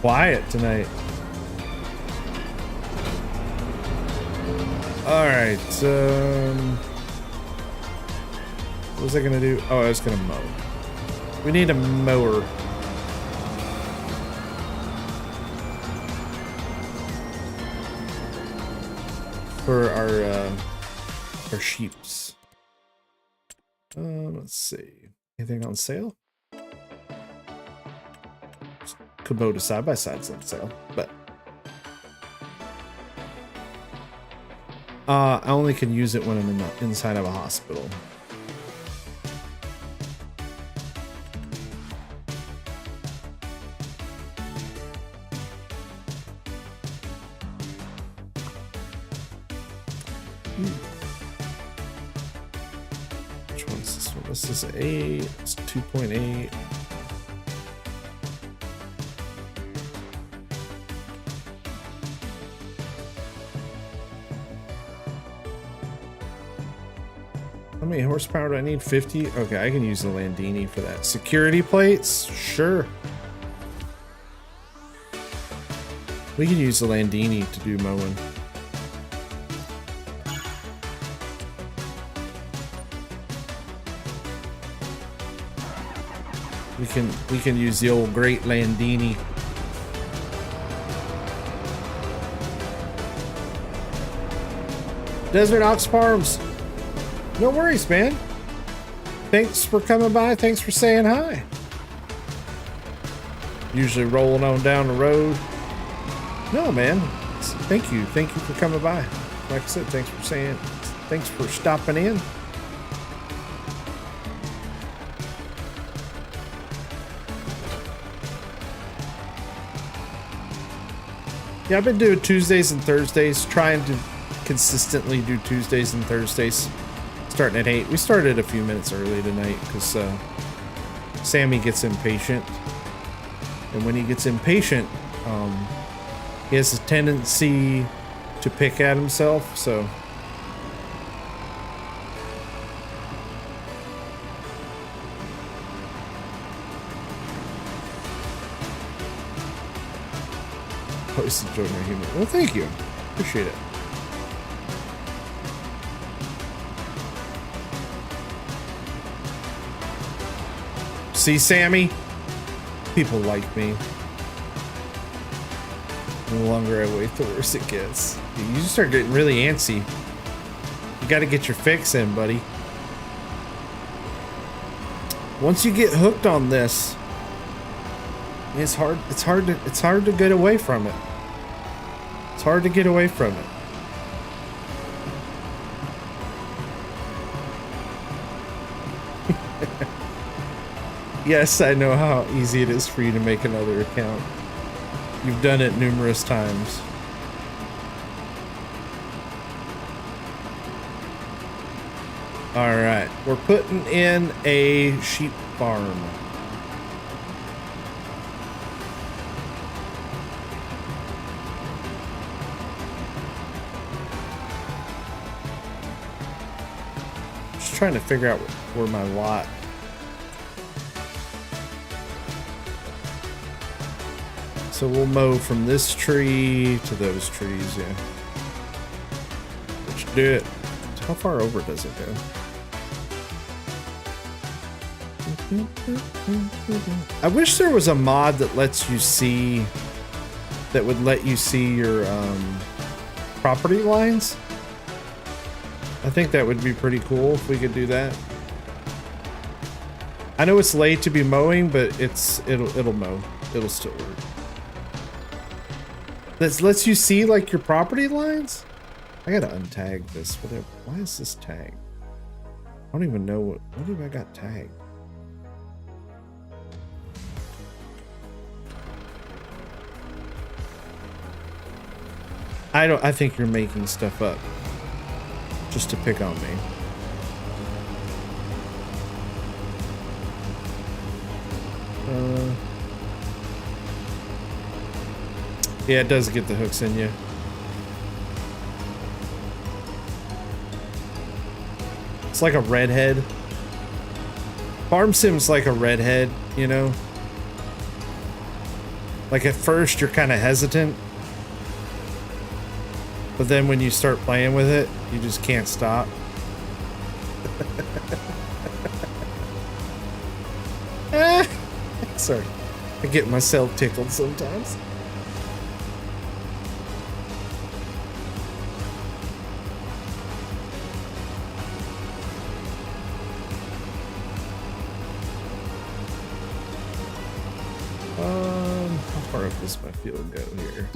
Quiet tonight. All right. What was I gonna do? Oh, I was gonna mow. We need a mower. For our sheeps. Let's see. Anything on sale? Kubota side-by-side's on sale, but I only can use it when I'm inside of a hospital. Which one's this one? This is 8. It's 2.8. How many horsepower do I need? 50? Okay, I can use the Landini for that. Security plates? Sure. We can use the Landini to do mowing. We can use the old great Landini. Desert Ox Farms. No worries, man. Thanks for coming by. Thanks for saying hi. Usually rolling on down the road. No, man. Thank you. Thank you for coming by. Like I said, thanks for stopping in. Yeah, I've been doing Tuesdays and Thursdays, trying to consistently do Tuesdays and Thursdays, starting at 8. We started a few minutes early tonight because Sammy gets impatient. And when he gets impatient, he has a tendency to pick at himself, so. Always enjoying my humor. Well, thank you. Appreciate it. See, Sammy? People like me. The longer I wait, the worse it gets. You just start getting really antsy. You gotta get your fix in, buddy. Once you get hooked on this, it's hard to get away from it. It's hard to get away from it. Yes, I know how easy it is for you to make another account. You've done it numerous times. All right, we're putting in a sheep farm. Just trying to figure out where my lot. So we'll mow from this tree to those trees, yeah. Let's do it. How far over does it go? I wish there was a mod that lets you see, that would let you see your property lines. I think that would be pretty cool if we could do that. I know it's late to be mowing, but it'll mow. It'll still work. This lets you see like your property lines? I gotta untag this. Whatever. Why is this tagged? I don't even know what have I got tagged? I think you're making stuff up just to pick on me. Yeah, it does get the hooks in you. It's like a redhead. Farm Sim's like a redhead, you know? Like at first you're kind of hesitant. But then when you start playing with it, you just can't stop. Sorry. I get myself tickled sometimes. How far up does my field go here?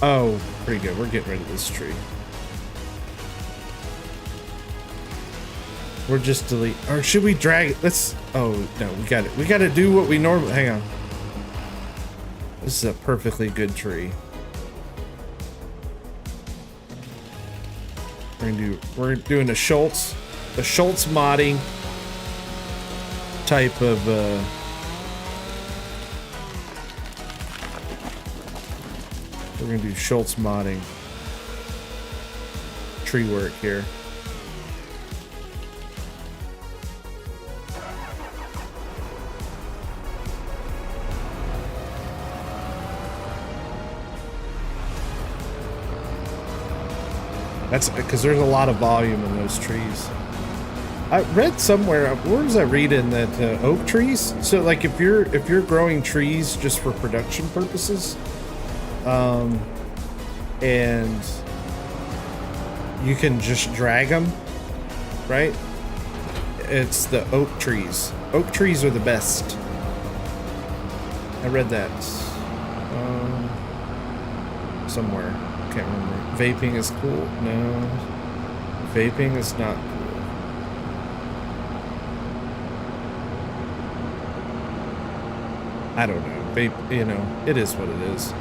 Oh, pretty good. We're getting rid of this tree. We're just delete, or should we drag it? Let's, oh no, we got it. We got to do what we normally, hang on. This is a perfectly good tree. We're doing a Schultz modding type of we're gonna do Schultz modding tree work here. That's because there's a lot of volume in those trees. I read somewhere, where was I reading that oak trees? So like if you're growing trees just for production purposes, and you can just drag them, right? It's the oak trees. Oak trees are the best. I read that somewhere. Can't remember. Vaping is cool. No, vaping is not cool. I don't know. Vape, you know, it is what it is.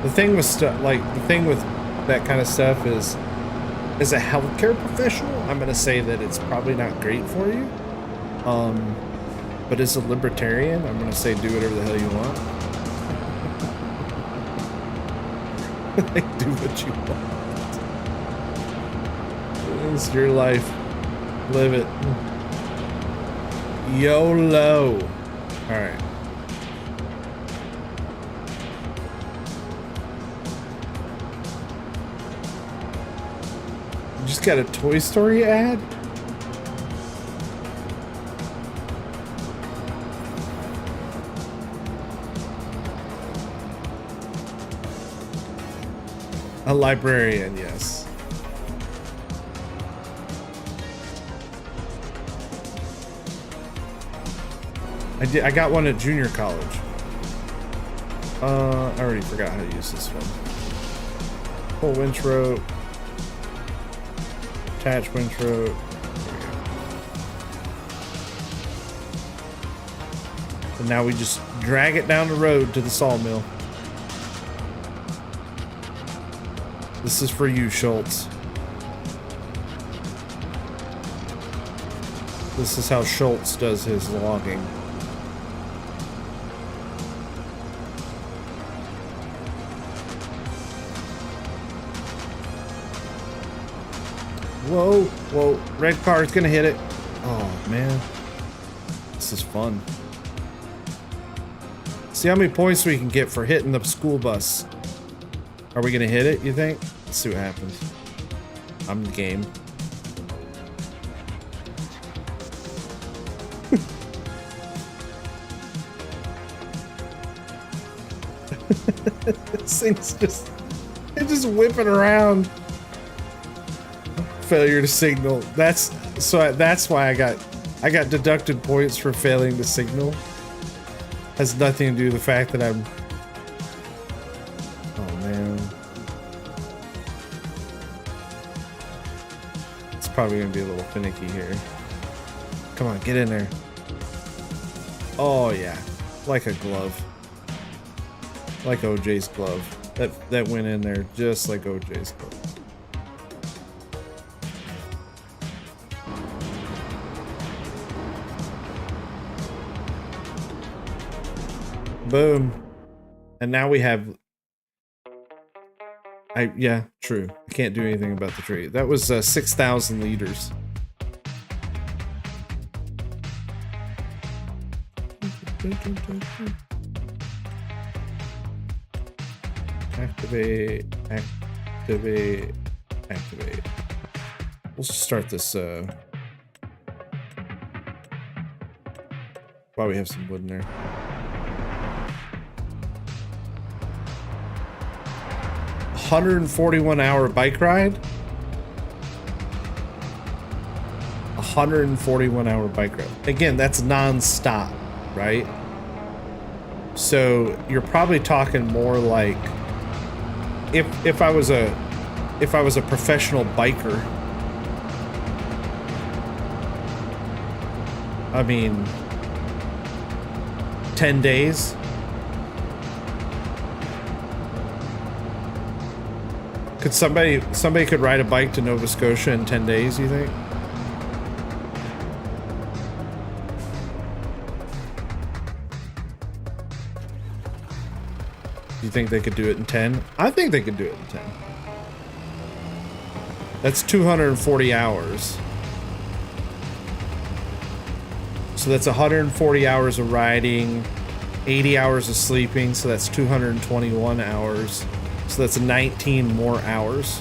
The thing with stuff, like the thing with that kind of stuff is, as a healthcare professional, I'm gonna say that it's probably not great for you. But as a libertarian, I'm gonna say do whatever the hell you want. Like, do what you want. It's your life. Live it. YOLO. Alright. You just got a Toy Story ad? A librarian, yes. I got one at junior college. I already forgot how to use this one. Pull winch rope. Attach winch rope. There we go. And now we just drag it down the road to the sawmill. This is for you, Schultz. This is how Schultz does his logging. Whoa, whoa, red car is gonna hit it. Oh, man. This is fun. See how many points we can get for hitting the school bus. Are we gonna hit it, you think? Let's see what happens. I'm the game. This thing's just, it's just whipping around. Failure to signal. That's why I got deducted points for failing to signal. Has nothing to do with the fact that I'm. Oh man. It's probably gonna be a little finicky here. Come on, get in there. Oh yeah, like a glove. Like OJ's glove. That went in there just like OJ's glove. Boom. And now we have... yeah, true. I can't do anything about the tree. That was 6,000 liters. Activate, activate, activate. We'll start this while we have some wood in there. 141-hour bike ride. 141-hour bike ride. Again, that's non-stop, right? So you're probably talking more like if I was a professional biker. I mean, 10 days. Could somebody could ride a bike to Nova Scotia in 10 days, you think? You think they could do it in 10? I think they could do it in 10. That's 240 hours. So that's 140 hours of riding, 80 hours of sleeping, so that's 221 hours. So that's 19 more hours.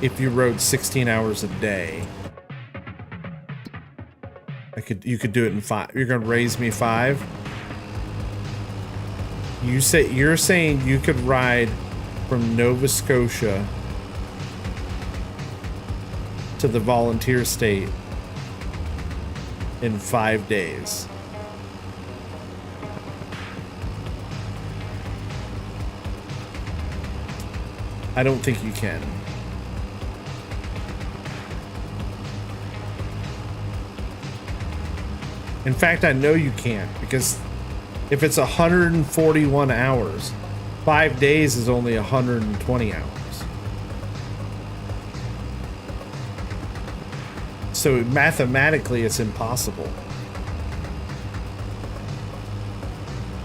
If you rode 16 hours a day. You could do it in 5. You're gonna raise me 5? You're saying you could ride from Nova Scotia to the volunteer state in 5 days. I don't think you can. In fact, I know you can't, because if it's 141 hours, 5 days is only 120 hours. So mathematically, it's impossible.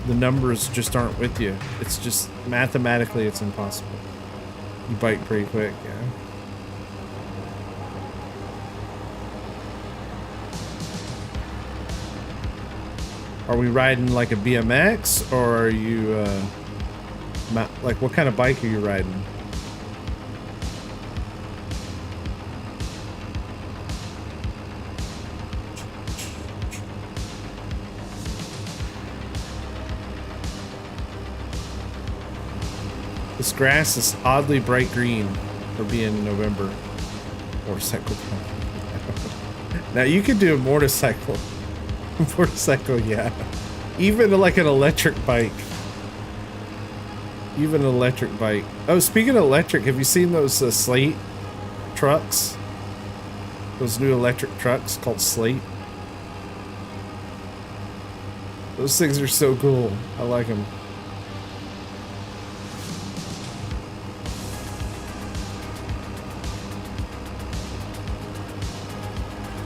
The numbers just aren't with you. It's just mathematically, it's impossible. You bike pretty quick, yeah. Are we riding like a BMX, or are you, like, what kind of bike are you riding? This grass is oddly bright green for being November. Motorcycle. Now you could do a motorcycle. Motorcycle, yeah. Even like an electric bike. Even an electric bike. Oh, speaking of electric, have you seen those Slate trucks? Those new electric trucks called Slate. Those things are so cool. I like them.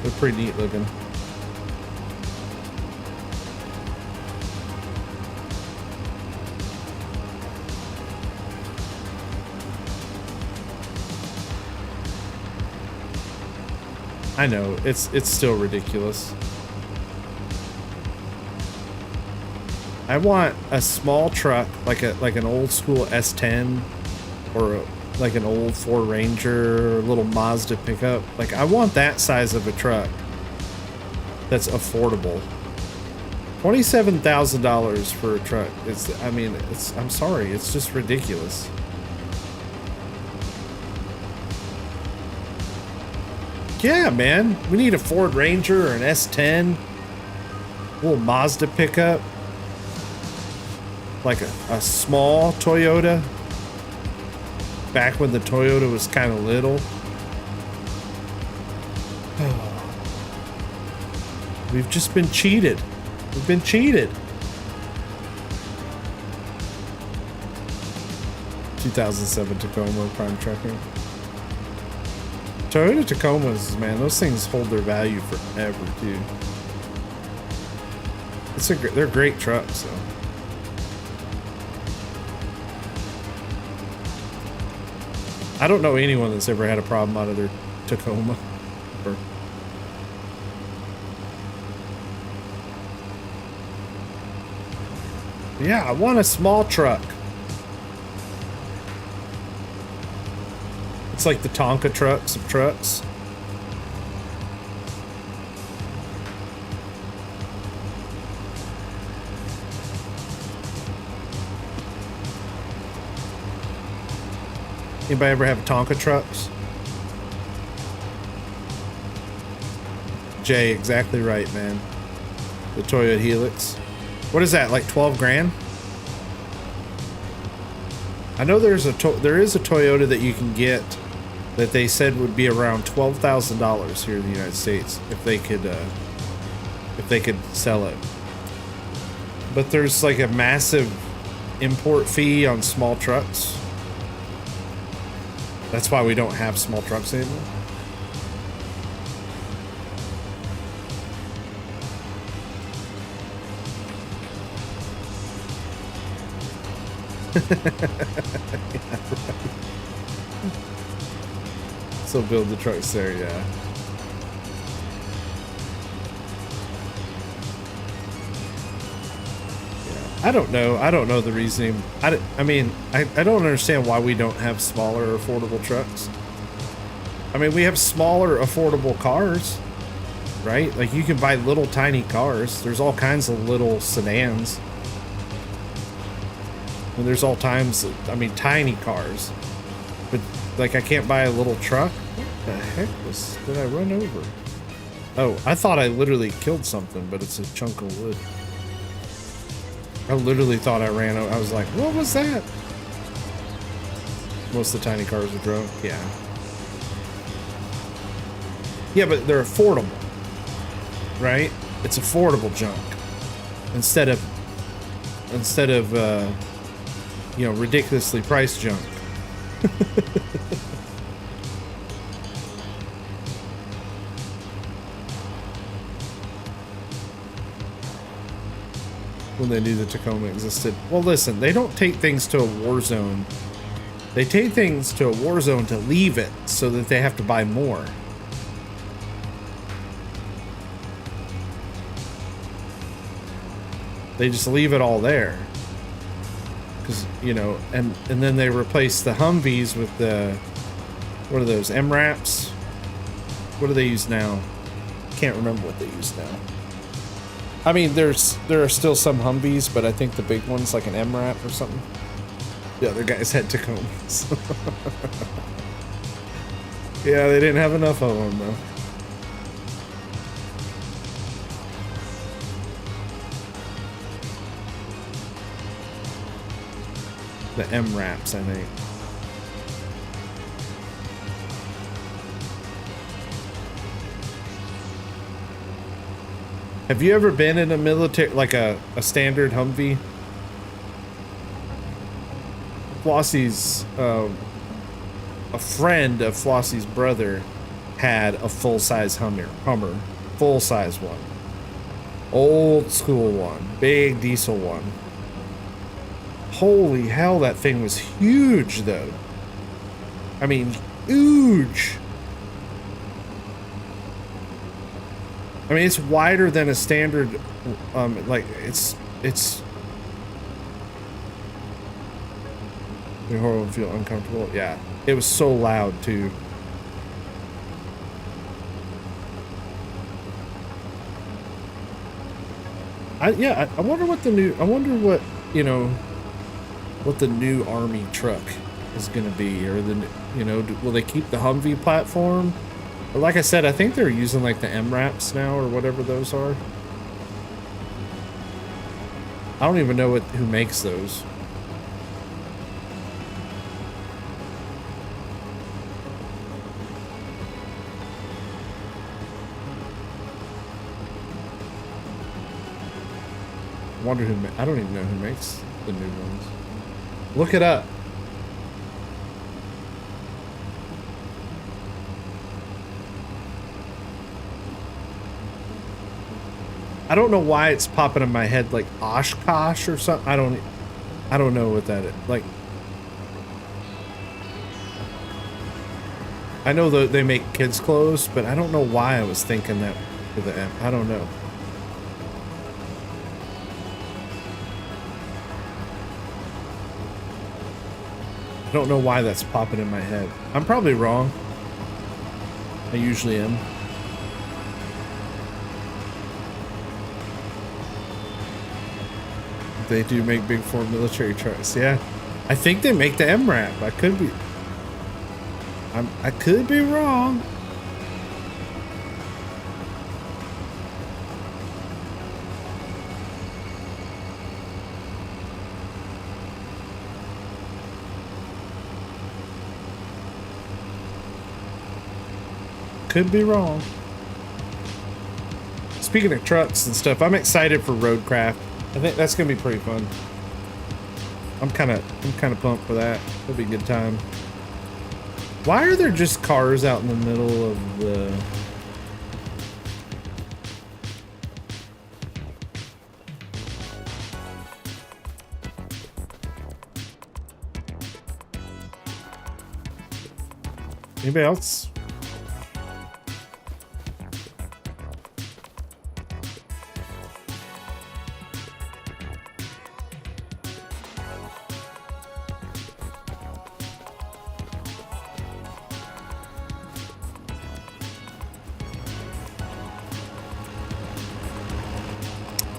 They're pretty neat looking. I know, it's still ridiculous. I want a small truck, like an old school S10 or like an old Ford Ranger, or a little Mazda pickup. Like, I want that size of a truck that's affordable. $27,000 for a truck. I'm sorry, it's just ridiculous. Yeah, man, we need a Ford Ranger or an S10, a little Mazda pickup, like a small Toyota, back when the Toyota was kind of little. We've just been cheated. We've been cheated. 2007 Tacoma prime trucking. Toyota Tacomas, man, those things hold their value forever, too. They're great trucks, though. I don't know anyone that's ever had a problem out of their Tacoma. Yeah, I want a small truck. It's like the Tonka trucks of trucks. Anybody ever have Tonka trucks? Jay, exactly right, man. The Toyota Helix. What is that, like 12 grand? I know there is a Toyota that you can get that they said would be around $12,000 here in the United States if they could sell it. But there's like a massive import fee on small trucks. That's why we don't have small trucks anymore. Yeah, right. So build the trucks there, yeah. I don't know. I don't know the reasoning. I mean, I don't understand why we don't have smaller, affordable trucks. I mean, we have smaller, affordable cars, right? Like, you can buy little, tiny cars. There's all kinds of little sedans. And there's all times, I mean, tiny cars. But, like, I can't buy a little truck? What the heck did I run over? Oh, I thought I literally killed something, but it's a chunk of wood. I literally thought I ran over. I was like, what was that? Most of the tiny cars are drunk. Yeah. Yeah, but they're affordable, right? It's affordable junk. Instead of, you know, ridiculously priced junk. When they knew the Tacoma existed. Well, listen, they don't take things to a war zone. They take things to a war zone to leave it so that they have to buy more. They just leave it all there. Because, you know, and then they replace the Humvees with the, what are those, MRAPs? What do they use now? Can't remember what they use now. I mean, there are still some Humvees, but I think the big one's like an MRAP or something. The other guys had Tacomas. Yeah, they didn't have enough of them, though. The MRAPs, I think. Have you ever been in a military, like a standard Humvee? Flossie's, a friend of Flossie's brother had a full-size Hummer, full-size one. Old school one, big diesel one. Holy hell, that thing was huge, though. I mean, huge. I mean, it's wider than a standard, like, it's... The horror feel uncomfortable. Yeah, it was so loud, too. I wonder what the new... I wonder what, you know, what the new Army truck is going to be, or the, you know, will they keep the Humvee platform? But like I said, I think they're using like the MRAPs now, or whatever those are. I don't even know who makes those. I wonder who. I don't even know who makes the new ones. Look it up. I don't know why it's popping in my head like Oshkosh or something. I don't know what that is. Like, I know that they make kids clothes, but I don't know why I was thinking that with the M. I don't know. I don't know why that's popping in my head. I'm probably wrong. I usually am. They do make big Ford military trucks, yeah. I think they make the MRAP. I could be... I could be wrong. Could be wrong. Speaking of trucks and stuff, I'm excited for Roadcraft. I think that's gonna be pretty fun. I'm kind of pumped for that. It'll be a good time. Why are there just cars out in the middle of the... Anybody else?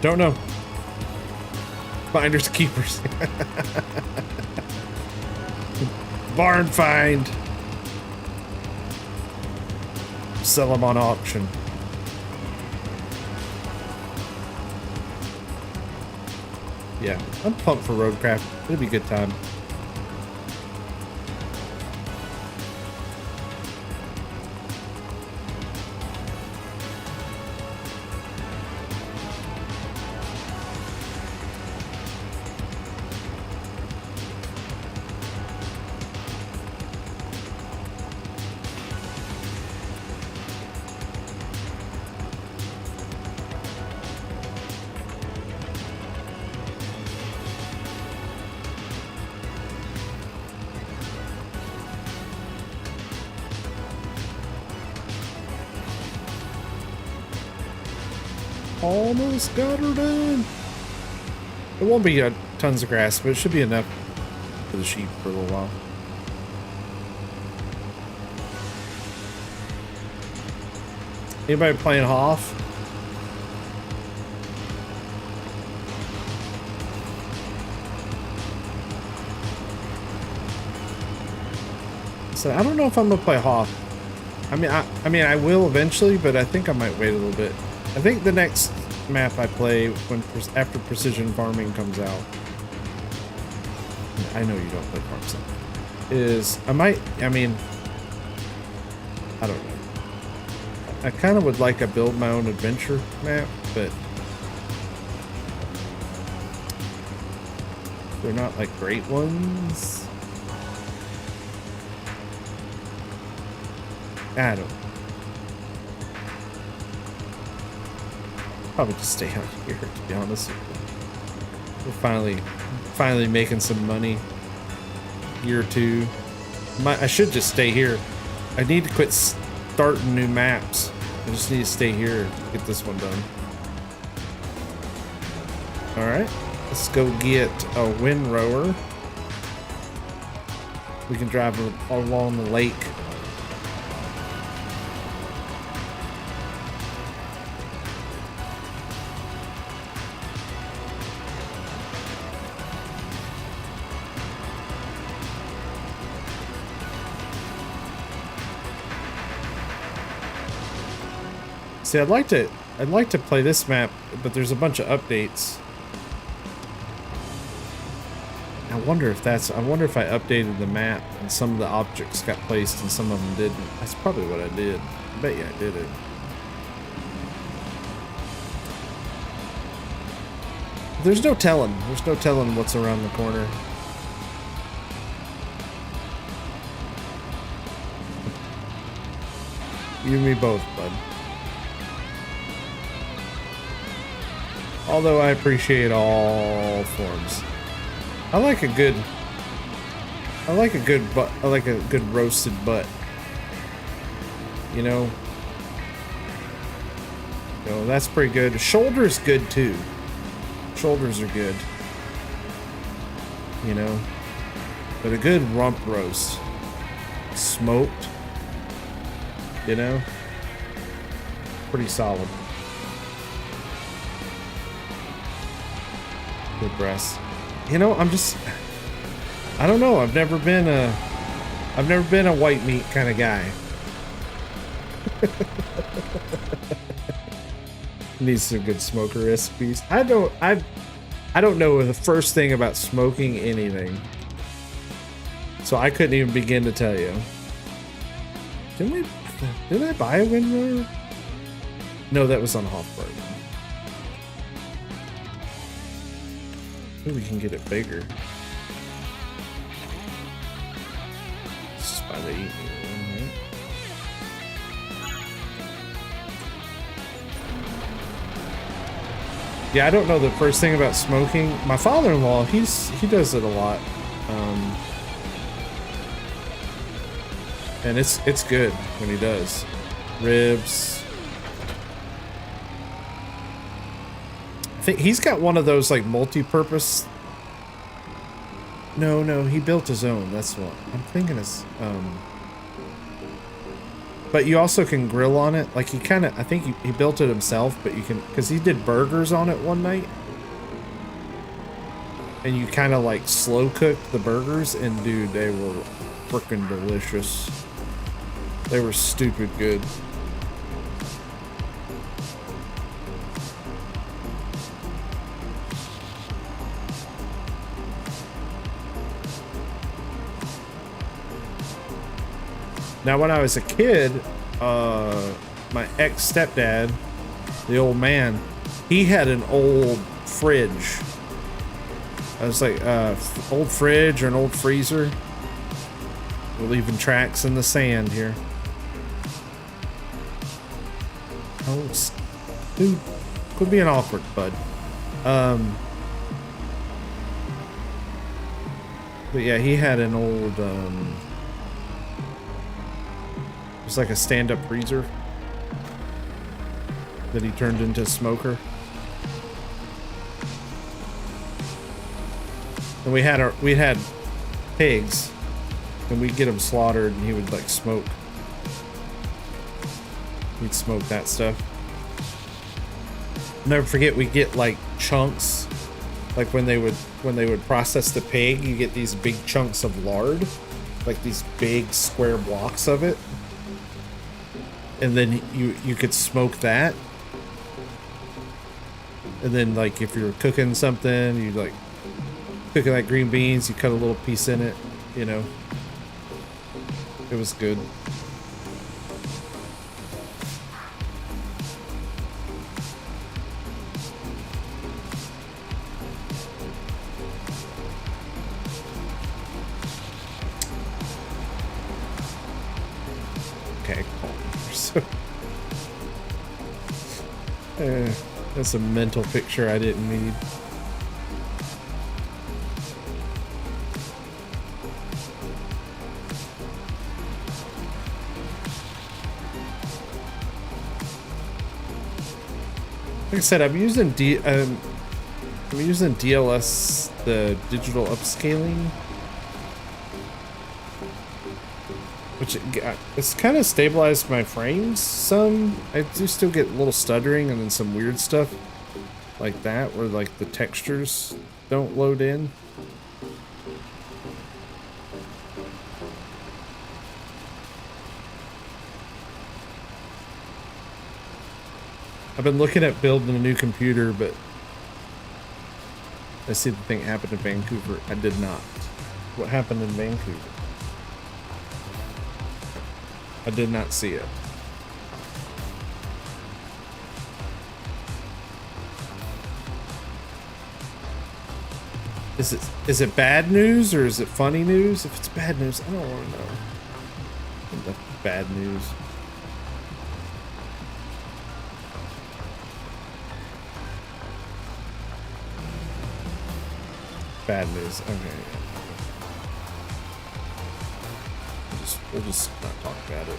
Don't know. Finders keepers. Barn find. Sell them on auction. Yeah, I'm pumped for Roadcraft. It'll be a good time. Almost got her done. It won't be tons of grass, but it should be enough for the sheep for a little while. Anybody playing Hoff? So I don't know if I'm gonna play Hoff. I mean I will eventually, but I think I might wait a little bit. I think the next map I play after Precision Farming comes out, I know you don't play Farm Sim, is I mean, I don't know. I kind of would like a build my own adventure map, but they're not like great ones. I don't know. Probably just stay out here, to be honest. We're finally making some money. Year 2. I should just stay here. I need to quit starting new maps. I just need to stay here to get this one done. Alright, let's go get a windrower. We can drive along the lake. See, I'd like to play this map, but there's a bunch of updates. I wonder if I updated the map and some of the objects got placed and some of them didn't. That's probably what I did. I bet you I did it. There's no telling. There's no telling what's around the corner. You and me both, bud. Although I appreciate all forms. I like a good roasted butt. You know, that's pretty good. Shoulder's good too. Shoulders are good. You know, but a good rump roast, smoked. You know, pretty solid. Good breast. You know, I don't know. I've never been a white meat kind of guy. Need some good smoker recipes. I don't know the first thing about smoking anything, so I couldn't even begin to tell you. Did I buy a windrower? No, that was on Hofburg. Maybe we can get it bigger. Let's just buy the 8-meter. Yeah, I don't know the first thing about smoking. My father-in-law, he does it a lot. And it's good when he does. Ribs. I think he's got one of those like multi-purpose. No, he built his own. That's what I'm thinking is. But you also can grill on it. Like I think he built it himself, but you can, because he did burgers on it one night. And you kind of like slow cooked the burgers, and dude, they were freaking delicious. They were stupid good. Now, when I was a kid, my ex-stepdad, the old man, he had an old fridge. I was like, old fridge or an old freezer. We're leaving tracks in the sand here. Oh, dude, quit being awkward, bud. But yeah, he had an old, it was like a stand-up freezer that he turned into a smoker. And we had pigs, and we'd get them slaughtered, and he would like smoke. He'd smoke that stuff. Never forget, we get like chunks, like when they would process the pig, you get these big chunks of lard, like these big square blocks of it, and then you could smoke that. And then like if you're cooking something, you like cooking like green beans, you cut a little piece in it, you know. It was good. Okay, so that's a mental picture I didn't need. Like I said, I'm using DLS, the digital upscaling, which it's kind of stabilized my frames some. I do still get a little stuttering and then some weird stuff like that where like the textures don't load in. I've been looking at building a new computer, but I see the thing happened in Vancouver. I did not. What happened in Vancouver? I did not see it. Is it bad news or is it funny news? If it's bad news, I don't want to know. That's bad news. Bad news. Okay. We'll just not talk about it.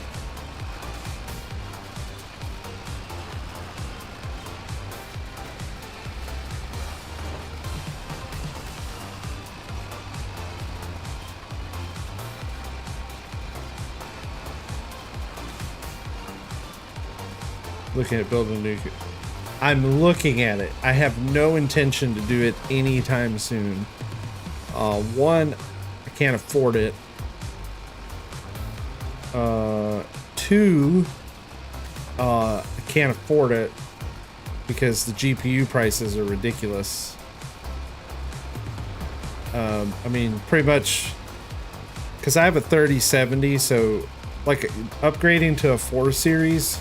Looking at building a new. I'm looking at it. I have no intention to do it anytime soon. One, I can't afford it. Two, I can't afford it because the GPU prices are ridiculous. I mean, pretty much, because I have a 3070, so like upgrading to a 4 series,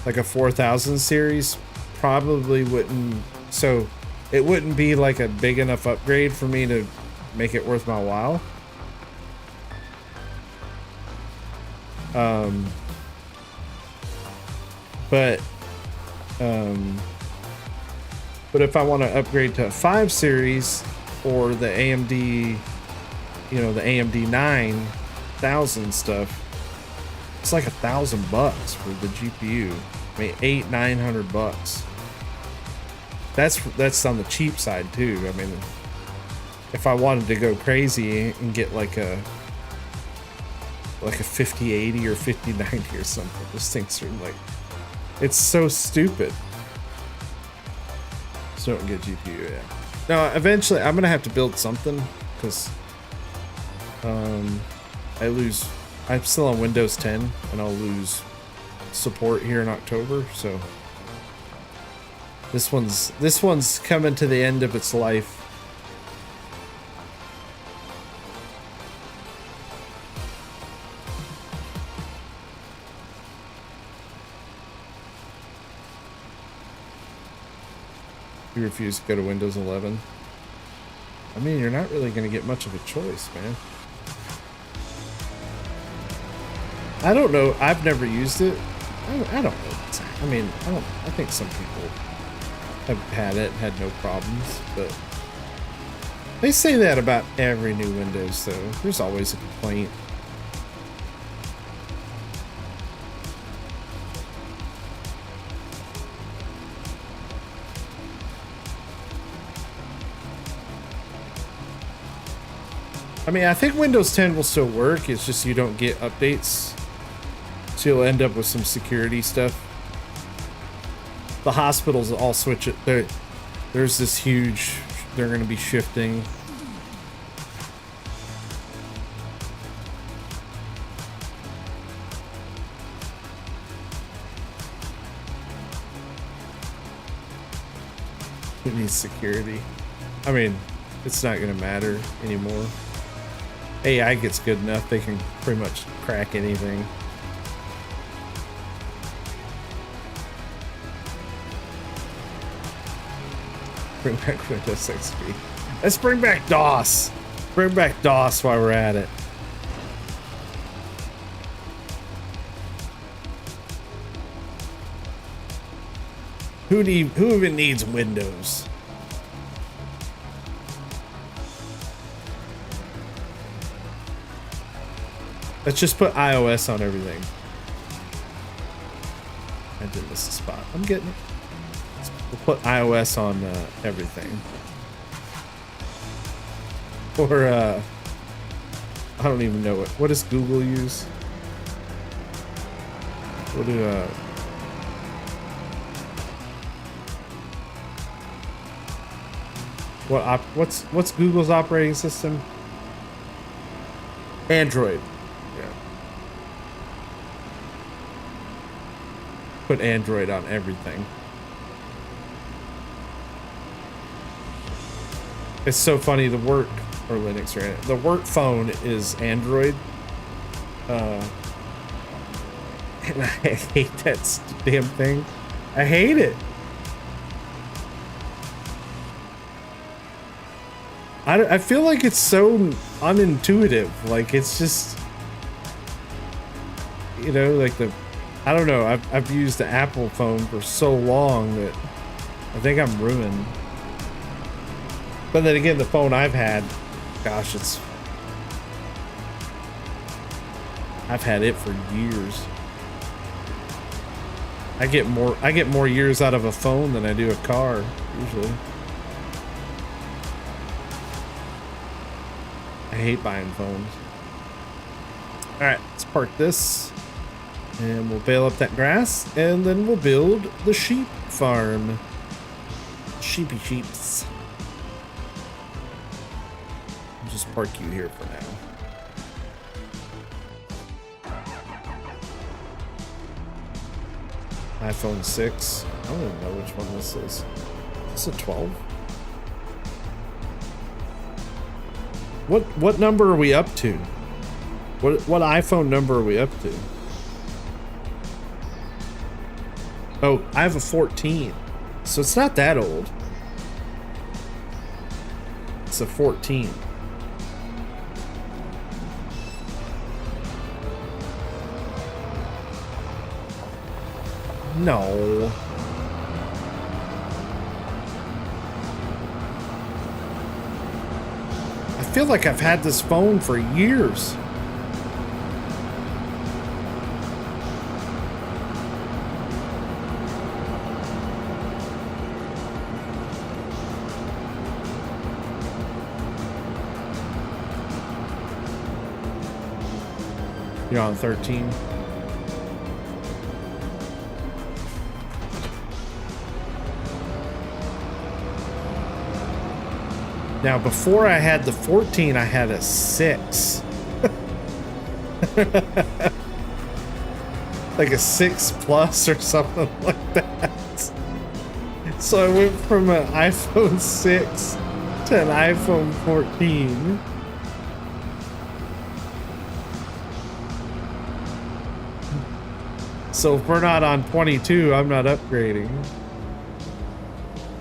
like a 4000 series, probably wouldn't. So it wouldn't be like a big enough upgrade for me to make it worth my while. But if I want to upgrade to a 5 series or the AMD, you know, the AMD 9000 stuff, it's like $1,000 for the GPU. I mean, $800-900. That's on the cheap side too. I mean, if I wanted to go crazy and get like a 5080 or 5090 or something, those things are like, it's so stupid. So don't get GPU. Yeah. Now eventually I'm gonna have to build something because I'm still on Windows 10 and I'll lose support here in October, so this one's coming to the end of its life. You refuse to go to Windows 11. I mean, you're not really going to get much of a choice, man. I don't know. I've never used it. I don't know. I mean, I think some people have had it, had no problems, but they say that about every new Windows, though. There's always a complaint. I mean, I think Windows 10 will still work. It's just you don't get updates. So you'll end up with some security stuff. The hospitals all switch it. There's this huge, they're going to be shifting. It needs security. I mean, it's not going to matter anymore. AI gets good enough, they can pretty much crack anything. Bring back Windows XP. Let's bring back DOS. Bring back DOS while we're at it. Who even needs Windows? Let's just put iOS on everything. I did miss a spot. I'm getting it. We'll put iOS on everything. Or I don't even know what does Google use? What do what's Google's operating system? Android. Yeah. Put Android on everything. It's so funny, the work, or Linux, right? The work phone is Android. And I hate that damn thing. I hate it. I feel like it's so unintuitive. Like, it's just, you know, like I don't know. I've used the Apple phone for so long that I think I'm ruined. But then again, the phone I've had, gosh, I've had it for years. I get more years out of a phone than I do a car, usually. I hate buying phones. Alright, let's park this. And we'll bale up that grass, and then we'll build the sheep farm. Sheepy sheeps. I'll just park you here for now. iPhone 6. I don't even know which one this is. Is this a 12? What number are we up to? What iPhone number are we up to? Oh, I have a 14. So it's not that old. It's a 14. No. feel like I've had this phone for years. You're on 13. Now, before I had the 14, I had a 6. Like a 6 Plus or something like that. So I went from an iPhone 6 to an iPhone 14. So if we're not on 22, I'm not upgrading.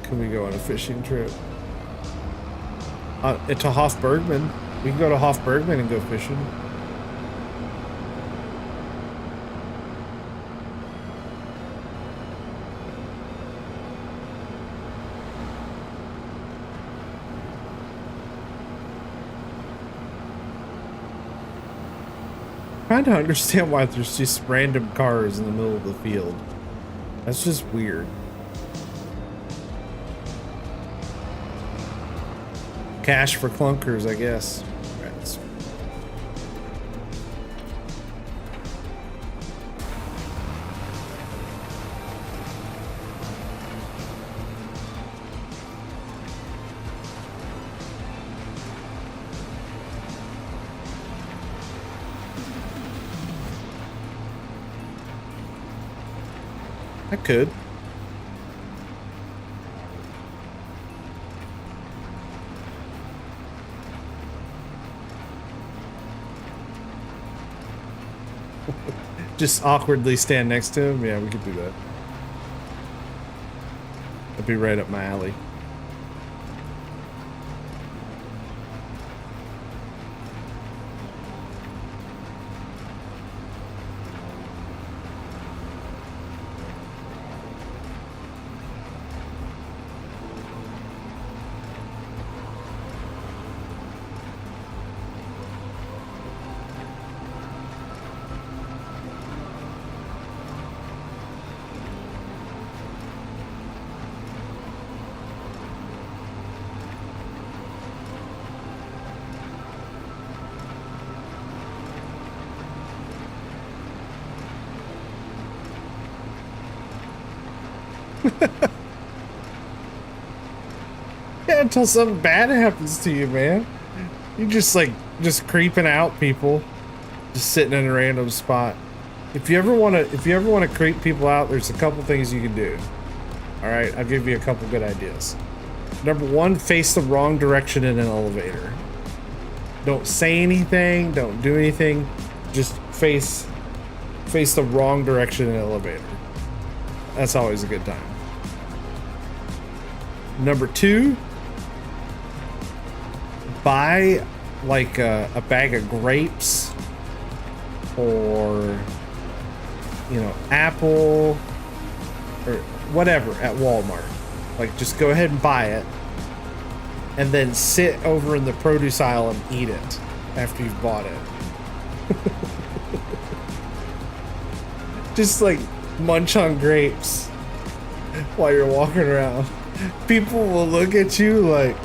Can we go on a fishing trip? To Hofbergman. We can go to Hofbergman and go fishing. Trying to understand why there's just random cars in the middle of the field. That's just weird. Cash for clunkers, I guess. Right. I could. Just awkwardly stand next to him? Yeah, we could do that. That'd be right up my alley. Yeah, until something bad happens to you, man. You just creeping out people, just sitting in a random spot. If you ever want to creep people out, there's a couple things you can do. All right, I'll give you a couple good ideas. Number one, face the wrong direction in an elevator. Don't say anything. Don't do anything. Just face the wrong direction in an elevator. That's always a good time. Number two, buy like a bag of grapes or, you know, apple or whatever at Walmart. Like, just go ahead and buy it and then sit over in the produce aisle and eat it after you've bought it. Just like munch on grapes while you're walking around. People will look at you like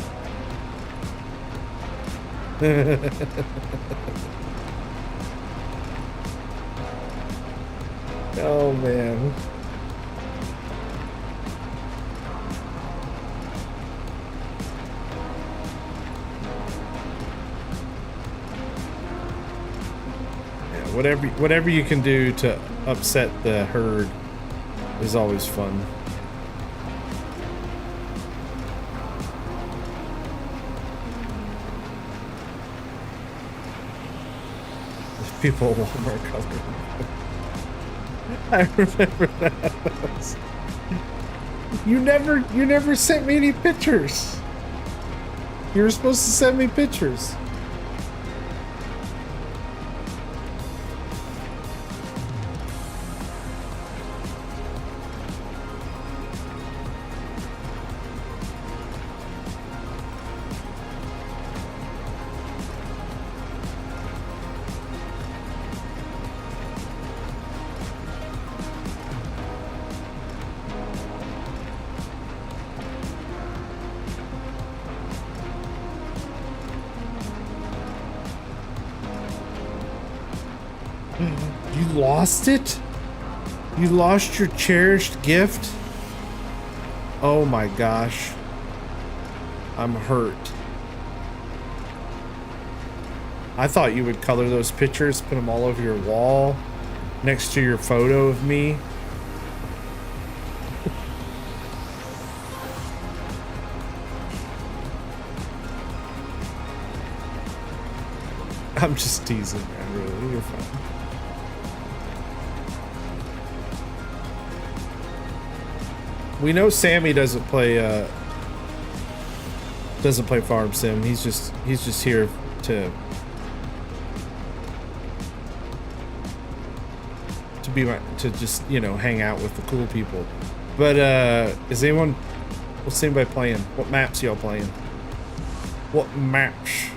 oh man. Yeah, whatever you can do to upset the herd is always fun. People at Walmart cover. I remember that. You never sent me any pictures. You were supposed to send me pictures. You lost it? You lost your cherished gift? Oh my gosh. I'm hurt. I thought you would color those pictures, put them all over your wall, next to your photo of me. I'm just teasing, man, really, you're fine. We know Sammy doesn't play Farm Sim. He's just here to just, you know, hang out with the cool people. But what's anybody playing? What maps y'all playing? What maps?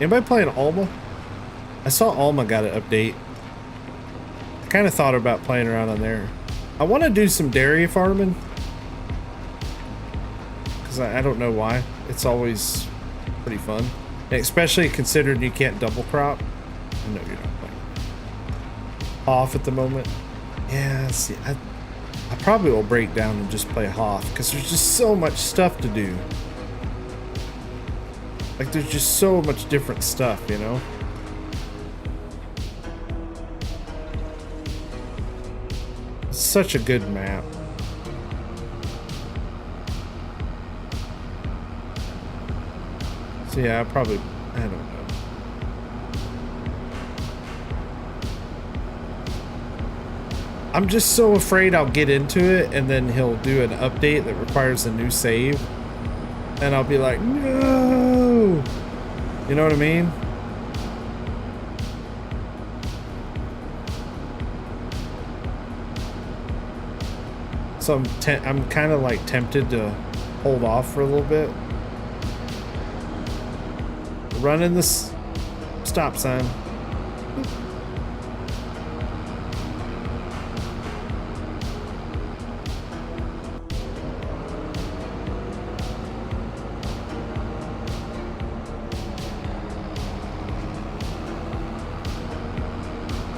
Anybody playing Alma? I saw Alma got an update. I kind of thought about playing around on there. I want to do some dairy farming. Because I don't know why. It's always pretty fun. Especially considering you can't double crop. I know you're not playing off at the moment. Yeah, see, I probably will break down and just play Hoff. Because there's just so much stuff to do. Like, there's just so much different stuff, you know? It's such a good map. So yeah, I don't know. I'm just so afraid I'll get into it and then he'll do an update that requires a new save. And I'll be like, no! You know what I mean? So I'm kind of like tempted to hold off for a little bit. Running this stop sign.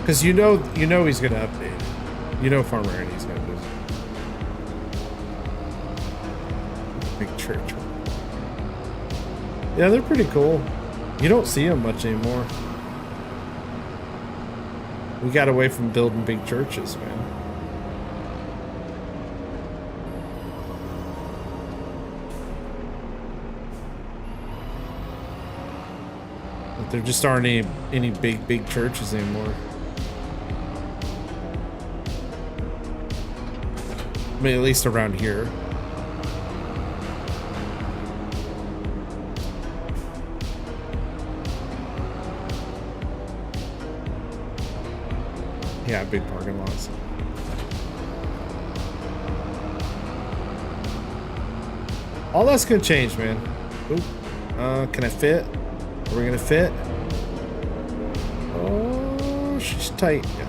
Because you know he's gonna update. You know Farmer Ernie's gonna do it. Big church. Yeah, they're pretty cool. You don't see them much anymore. We got away from building big churches, man. But there just aren't any big churches anymore. I mean, at least around here. Yeah, big parking lots. All that's gonna change, man. Oop. Can I fit? Are we gonna fit? Oh, she's tight. Yeah.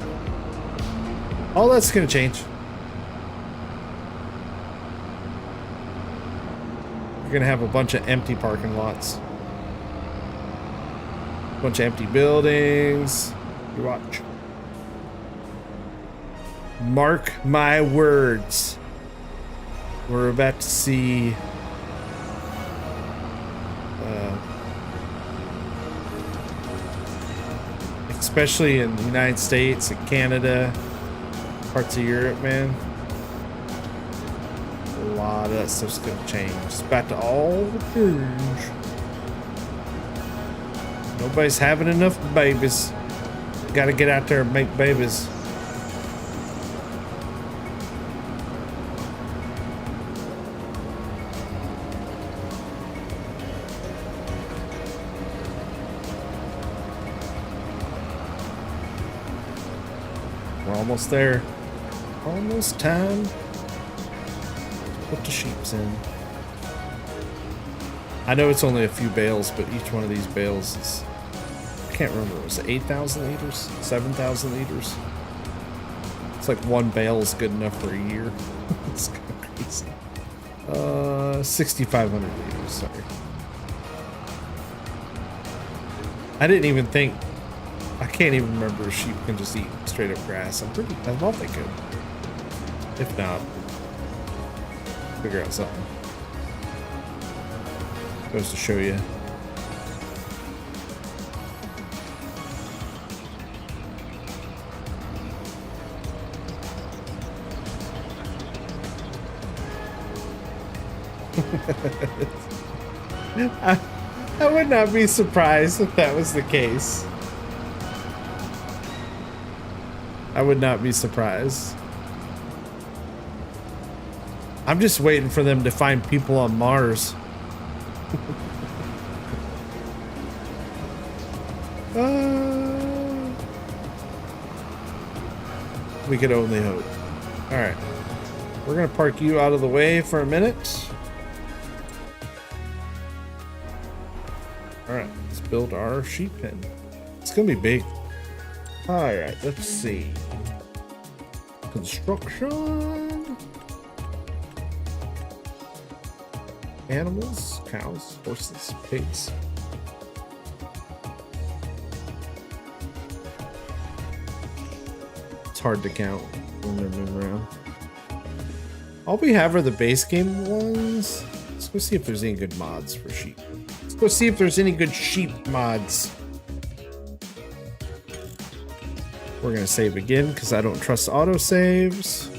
All that's gonna change. You're gonna have a bunch of empty parking lots. A bunch of empty buildings. You watch. Mark my words. We're about to see especially in the United States and Canada, parts of Europe, man. A lot of that stuff's gonna change. It's about to all change. Nobody's having enough babies. Gotta get out there and make babies. Almost there. Almost time to put the sheeps in. I know it's only a few bales, but each one of these bales is, I can't remember, was it 8,000 liters? 7,000 liters? It's like one bale is good enough for a year. It's kind of crazy. 6,500 liters, sorry. I didn't even think I can't even remember if sheep can just eat straight up grass. I thought they could. If not, figure out something. Goes to show you. I would not be surprised if that was the case. I would not be surprised. I'm just waiting for them to find people on Mars. We could only hope. All right. We're going to park you out of the way for a minute. All right. Let's build our sheep pen. It's going to be big. All right. Let's see. Construction. Animals, cows, horses, pigs. It's hard to count when they're moving around. All we have are the base game ones. Let's go see if there's any good mods for sheep. Let's go see if there's any good sheep mods. We're gonna save again because I don't trust autosaves.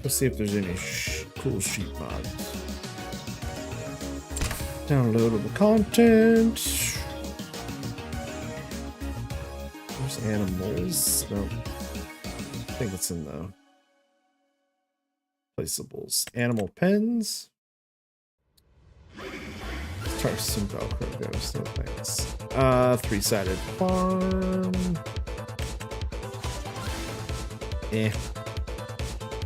Let's see if there's any cool sheep mods. Downloadable content. There's animals. No. I think it's in the placeables. Animal pens. Let's try some Velcro ghosts. No thanks. Three-sided farm. Eh.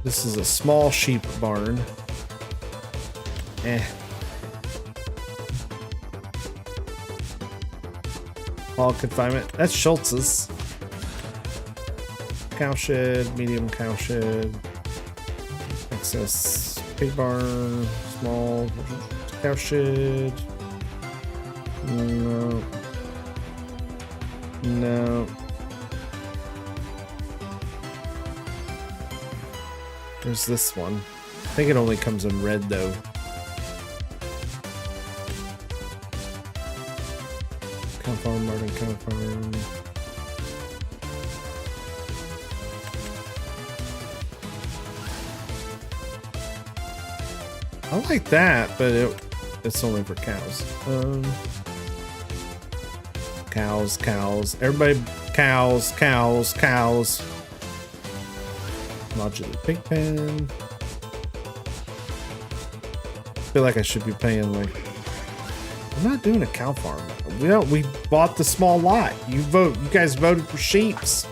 This is a small sheep barn. Eh. Hog confinement. That's Schultz's. Cowshed, medium cowshed. Excess pig barn. Small cowshed. No. No. There's this one. I think it only comes in red though. Cow farm, Martin cow farm. I like that, but it's only for cows. Cows. Everybody, cows. Modular pig pen. Feel like I should be paying like. I'm not doing a cow farm. We bought the small lot. You guys voted for sheeps.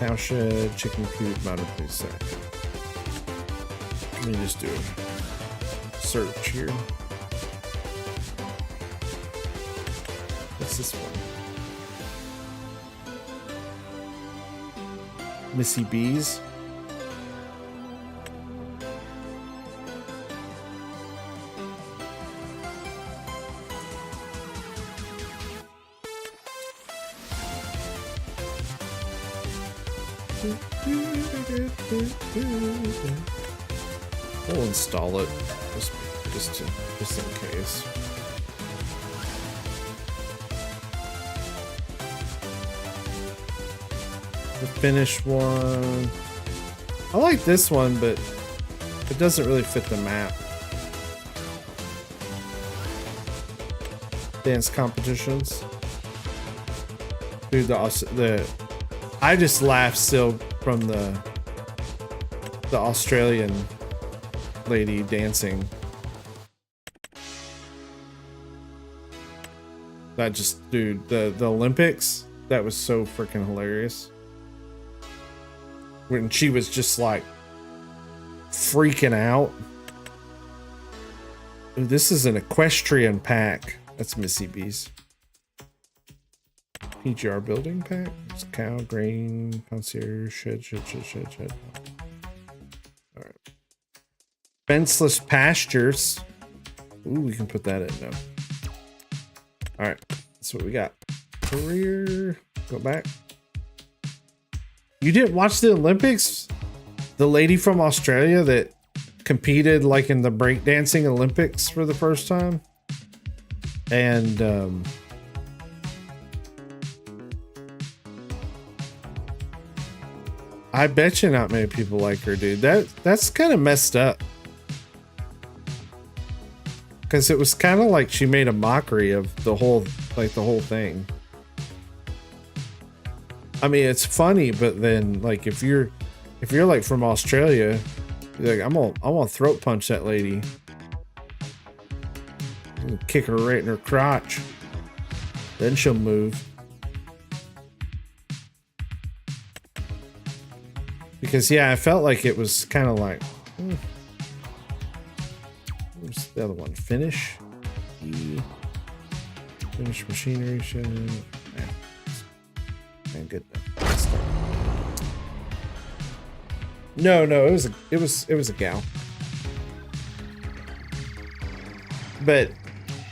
Cow shed, chicken coop, mounted police sack. Let me just do a search here. What's this one? Missy Bees. We'll install it just in case. The finished one. I like this one, but it doesn't really fit the map. Dance competitions. Dude, I just laugh still from the Australian lady dancing. That just, dude, the Olympics, that was so freaking hilarious. When she was just like freaking out. Ooh, this is an equestrian pack. That's Missy Bees. PGR building pack. It's cow, grain, concierge, shed. Alright. Fenceless pastures. Ooh, we can put that in now. All right, that's what we got. Career, go back. You didn't watch the Olympics? The lady from Australia that competed like in the breakdancing Olympics for the first time? And I bet you not many people like her, dude. That's kind of messed up. Because it was kind of like she made a mockery of the whole thing. I mean, it's funny, but then like if you're like from Australia, you're like, I'm gonna throat punch that lady. I'm gonna kick her right in her crotch. Then she'll move. Because yeah, I felt like it was kind of like, where's the other one? Finish. Finish machinery. Man, good. No, it was a gal. But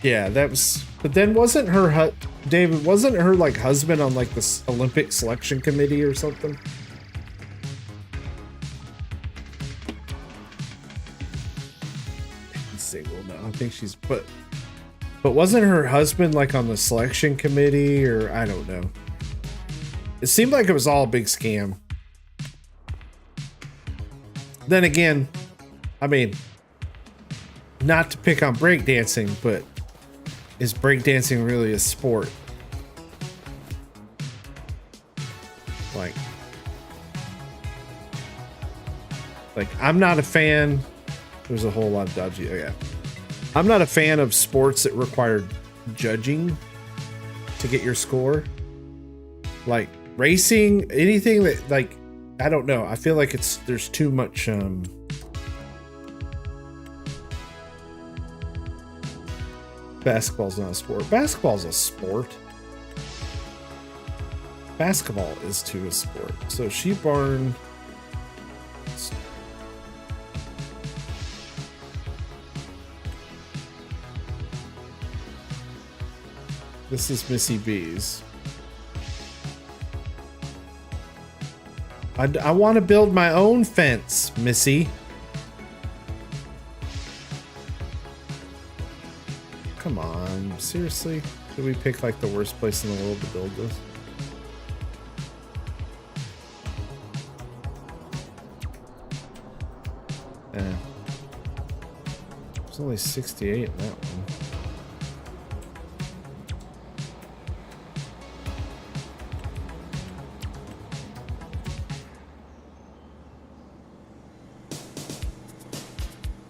yeah, that was. But then wasn't her David? Wasn't her like husband on like this Olympic selection committee or something? Single now. I think she's but wasn't her husband like on the selection committee or I don't know. It seemed like it was all a big scam. Then again, I mean, not to pick on breakdancing, but is breakdancing really a sport? Like I'm not a fan. There's a whole lot of dodgy. Oh yeah. I'm not a fan of sports that require judging to get your score. Like racing, anything that like, I don't know. I feel like there's too much, basketball's not a sport. Basketball's a sport. Basketball is too a sport. So sheep barn. This is Missy B's. I want to build my own fence, Missy. Come on, seriously? Did we pick like the worst place in the world to build this? There's only 68 in that one.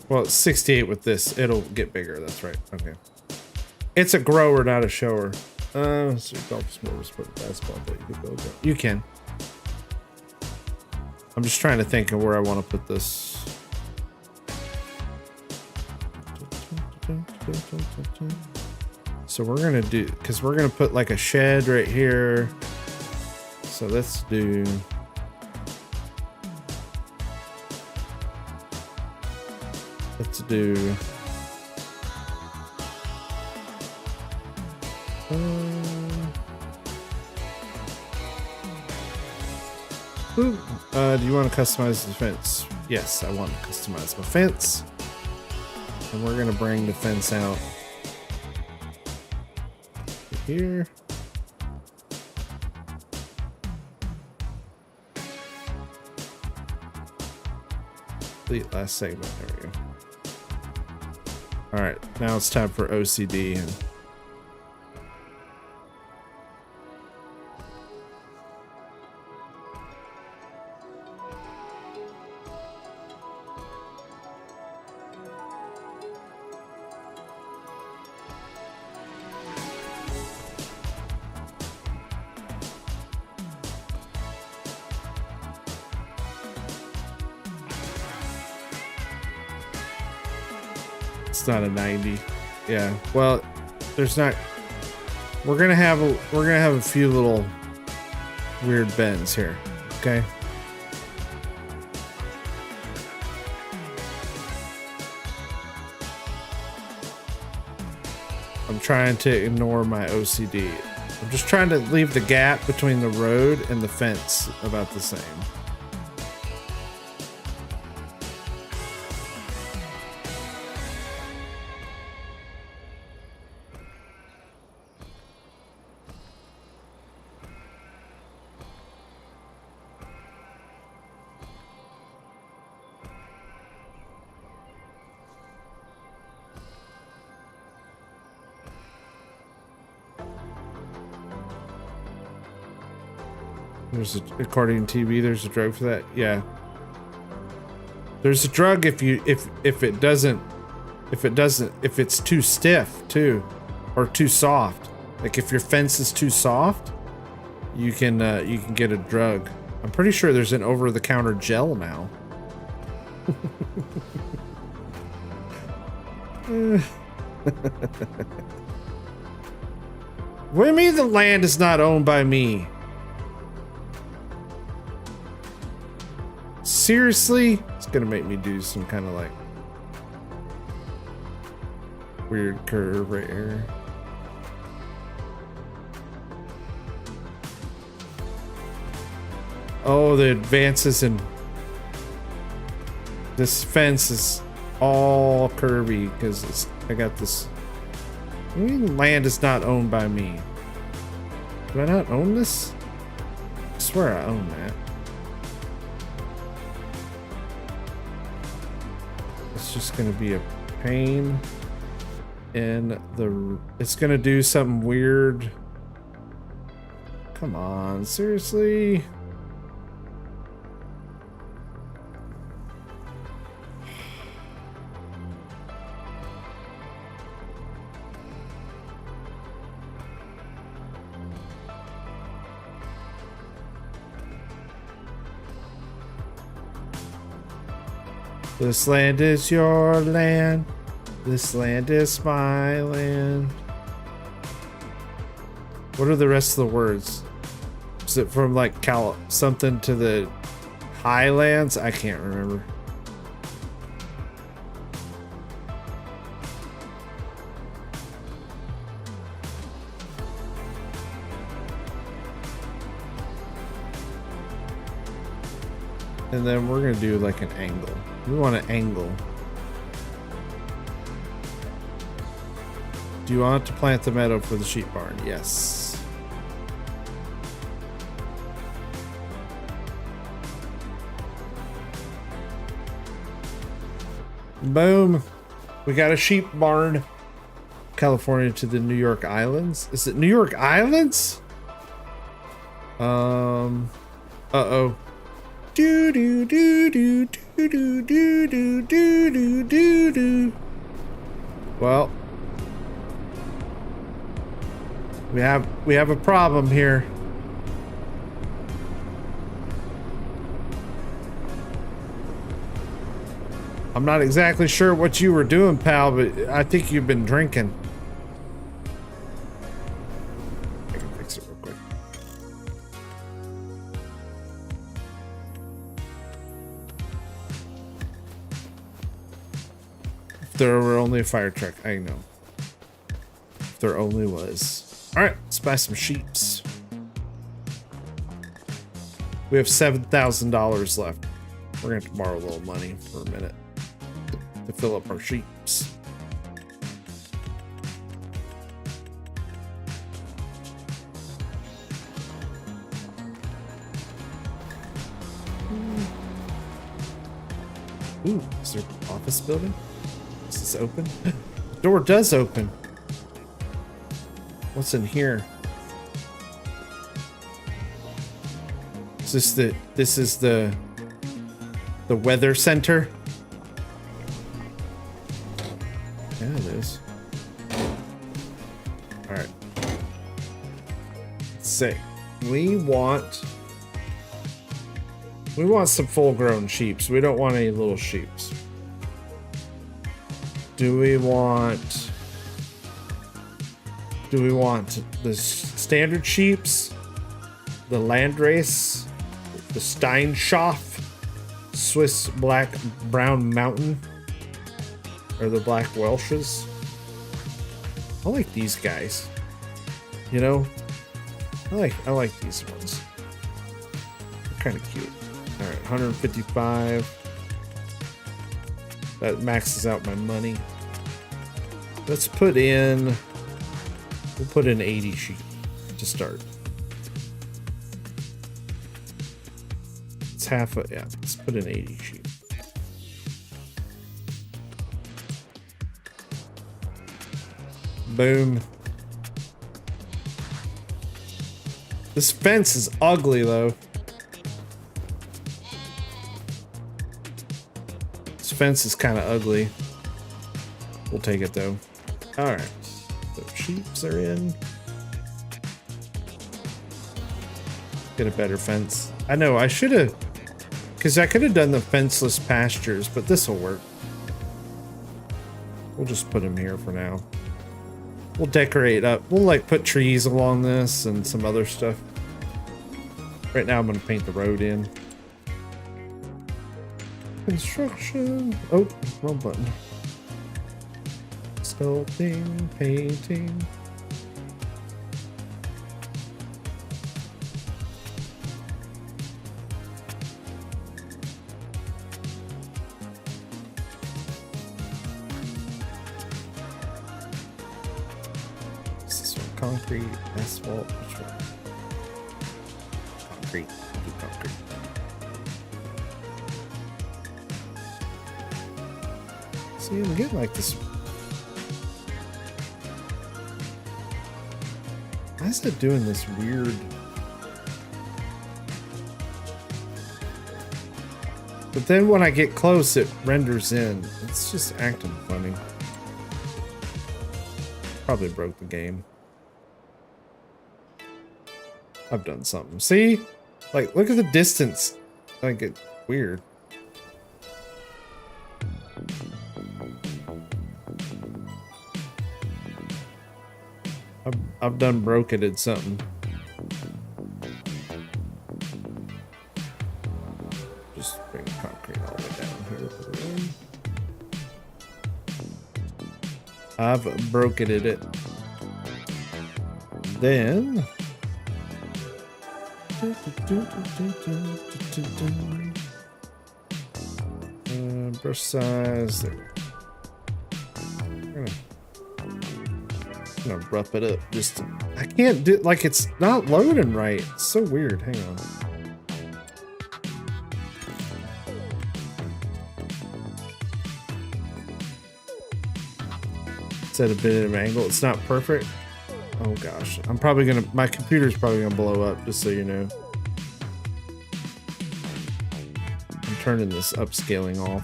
Well, it's 68 with this. It'll get bigger. That's right. Okay. It's a grower, not a shower. So golf's more sport basketball, but you can build it. You can. I'm just trying to think of where I want to put this. So we're gonna do, because we're gonna put like a shed right here. So let's do. Let's do. Do you want to customize the fence? Yes, I want to customize my fence. And we're gonna bring the fence out here. Complete last segment. There we go. All right, now it's time for OCD and. It's not a 90. Yeah. Well, there's not. We're gonna have a few little weird bends here. Okay. I'm trying to ignore my OCD. I'm just trying to leave the gap between the road and the fence about the same. According to TV, there's a drug for that. Yeah, there's a drug if it's too stiff too, or too soft. Like if your fence is too soft, you can get a drug. I'm pretty sure there's an over-the-counter gel now. What do you mean the land is not owned by me? Seriously? It's gonna make me do some kind of like weird curve right here. Oh, the advances in this fence is all curvy because I got this. I mean, land is not owned by me. Do I not own this? I swear I own that. It's just gonna be a pain in the. It's gonna do something weird. Come on, seriously? This land is your land. This land is my land. What are the rest of the words? Is it from like something to the highlands? I can't remember. And then we're gonna do like an angle. We want an angle. Do you want to plant the meadow for the sheep barn? Yes. Boom. We got a sheep barn. California to the New York Islands. Is it New York Islands? Uh-oh. Do do do do do do do do do do do. Well, we have a problem here. I'm not exactly sure what you were doing, pal, but I think you've been drinking. I can fix it real quick. If there were only a fire truck, I know. If there only was. All right, let's buy some sheeps. We have $7,000 left. We're gonna have to borrow a little money for a minute to fill up our sheeps. Ooh, is there an office building? Is this open? The door does open. What's in here? Is this the weather center? Yeah, it is. All right. Let's see. We want some full-grown sheeps. We don't want any little sheeps. Do we want the standard sheeps, the Landrace, the Steinschaft, Swiss Black Brown Mountain, or the Black Welshes? I like these guys. You know, I like these ones. They're kind of cute. All right, 155. That maxes out my money. Let's put in. We'll put in 80 sheep to start. It's half a, yeah. Let's put in 80 sheep. Boom. This fence is ugly though. This fence is kind of ugly. We'll take it though. All right. The sheeps are in. Get a better fence. I know I should have, because I could have done the fenceless pastures, but this will work. We'll just put them here for now. We'll decorate up. We'll like put trees along this and some other stuff. Right now I'm going to paint the road in. Construction. Oh, wrong button. Sculpting, painting. Concrete, asphalt, which one? Concrete, do concrete. See, I'm getting like this. Why is it doing this weird? But then when I get close, it renders in. It's just acting funny. Probably broke the game. I've done something. See? Like, look at the distance. Like, it's weird. I've done broketed something. Just bring concrete all the way down here. I've broketed it. Then... brush size. There. I'm gonna rough it up. Just I can't do like it's not loading right. It's so weird. Hang on. Set a bit of an angle. It's not perfect. Oh gosh, I'm probably gonna. My computer's probably gonna blow up. Just so you know. I'm turning this upscaling off.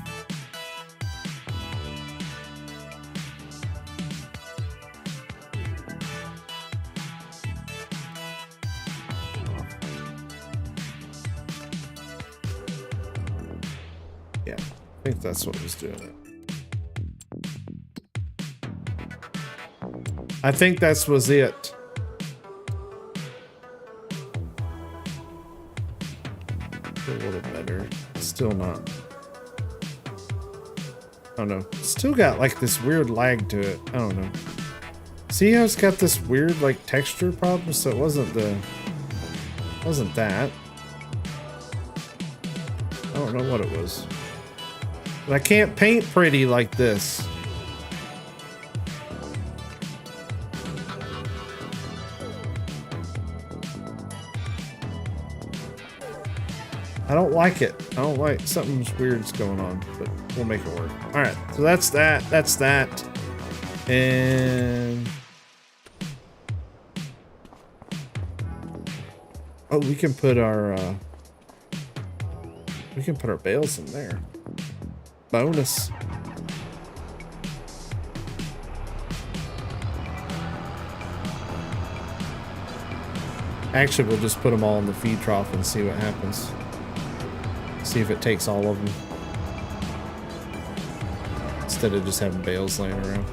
Yeah, I think that's what was doing it. I think that was it. A little better. Still not. I don't know. Still got like this weird lag to it. I don't know. See how it's got this weird like texture problem? So it wasn't that. I don't know what it was. But I can't paint pretty like this. I don't like it. I don't like something's weird's going on, but we'll make it work. All right, so that's that. That's that. And oh, we can put our bales in there. Bonus. Actually, we'll just put them all in the feed trough and see what happens. See if it takes all of them. Instead of just having bales laying around.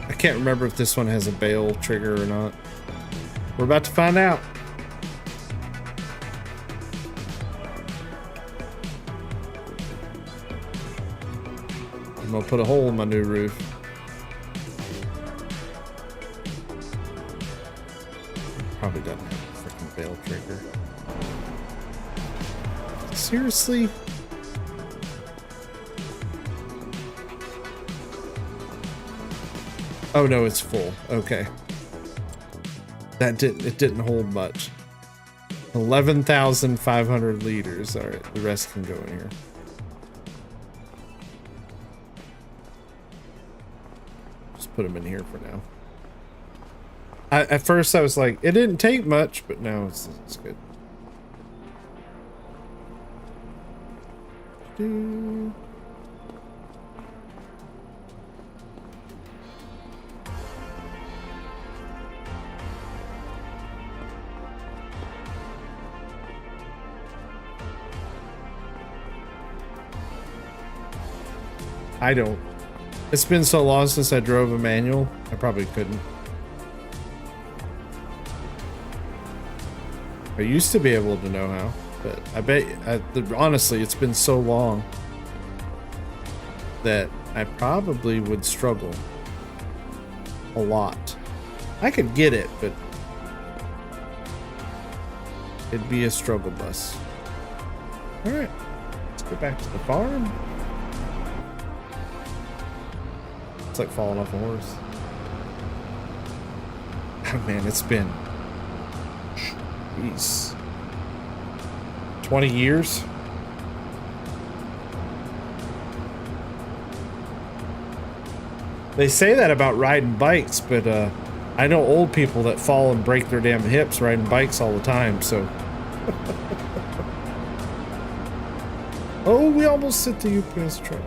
I can't remember if this one has a bale trigger or not. We're about to find out. I'm gonna put a hole in my new roof. Seriously? Oh no, it's full. Okay. It didn't hold much. 11,500 liters. All right, the rest can go in here. Just put them in here for now. At first I was like, it didn't take much, but now it's good. I don't. It's been so long since I drove a manual, I probably couldn't. I used to be able to know how, but I bet, honestly, it's been so long that I probably would struggle a lot. I could get it, but it'd be a struggle bus. All right, let's go back to the farm. It's like falling off a horse. Oh man, it's been, jeez, 20 years. They say that about riding bikes, but I know old people that fall and break their damn hips riding bikes all the time, so. Oh, we almost hit the UPS truck.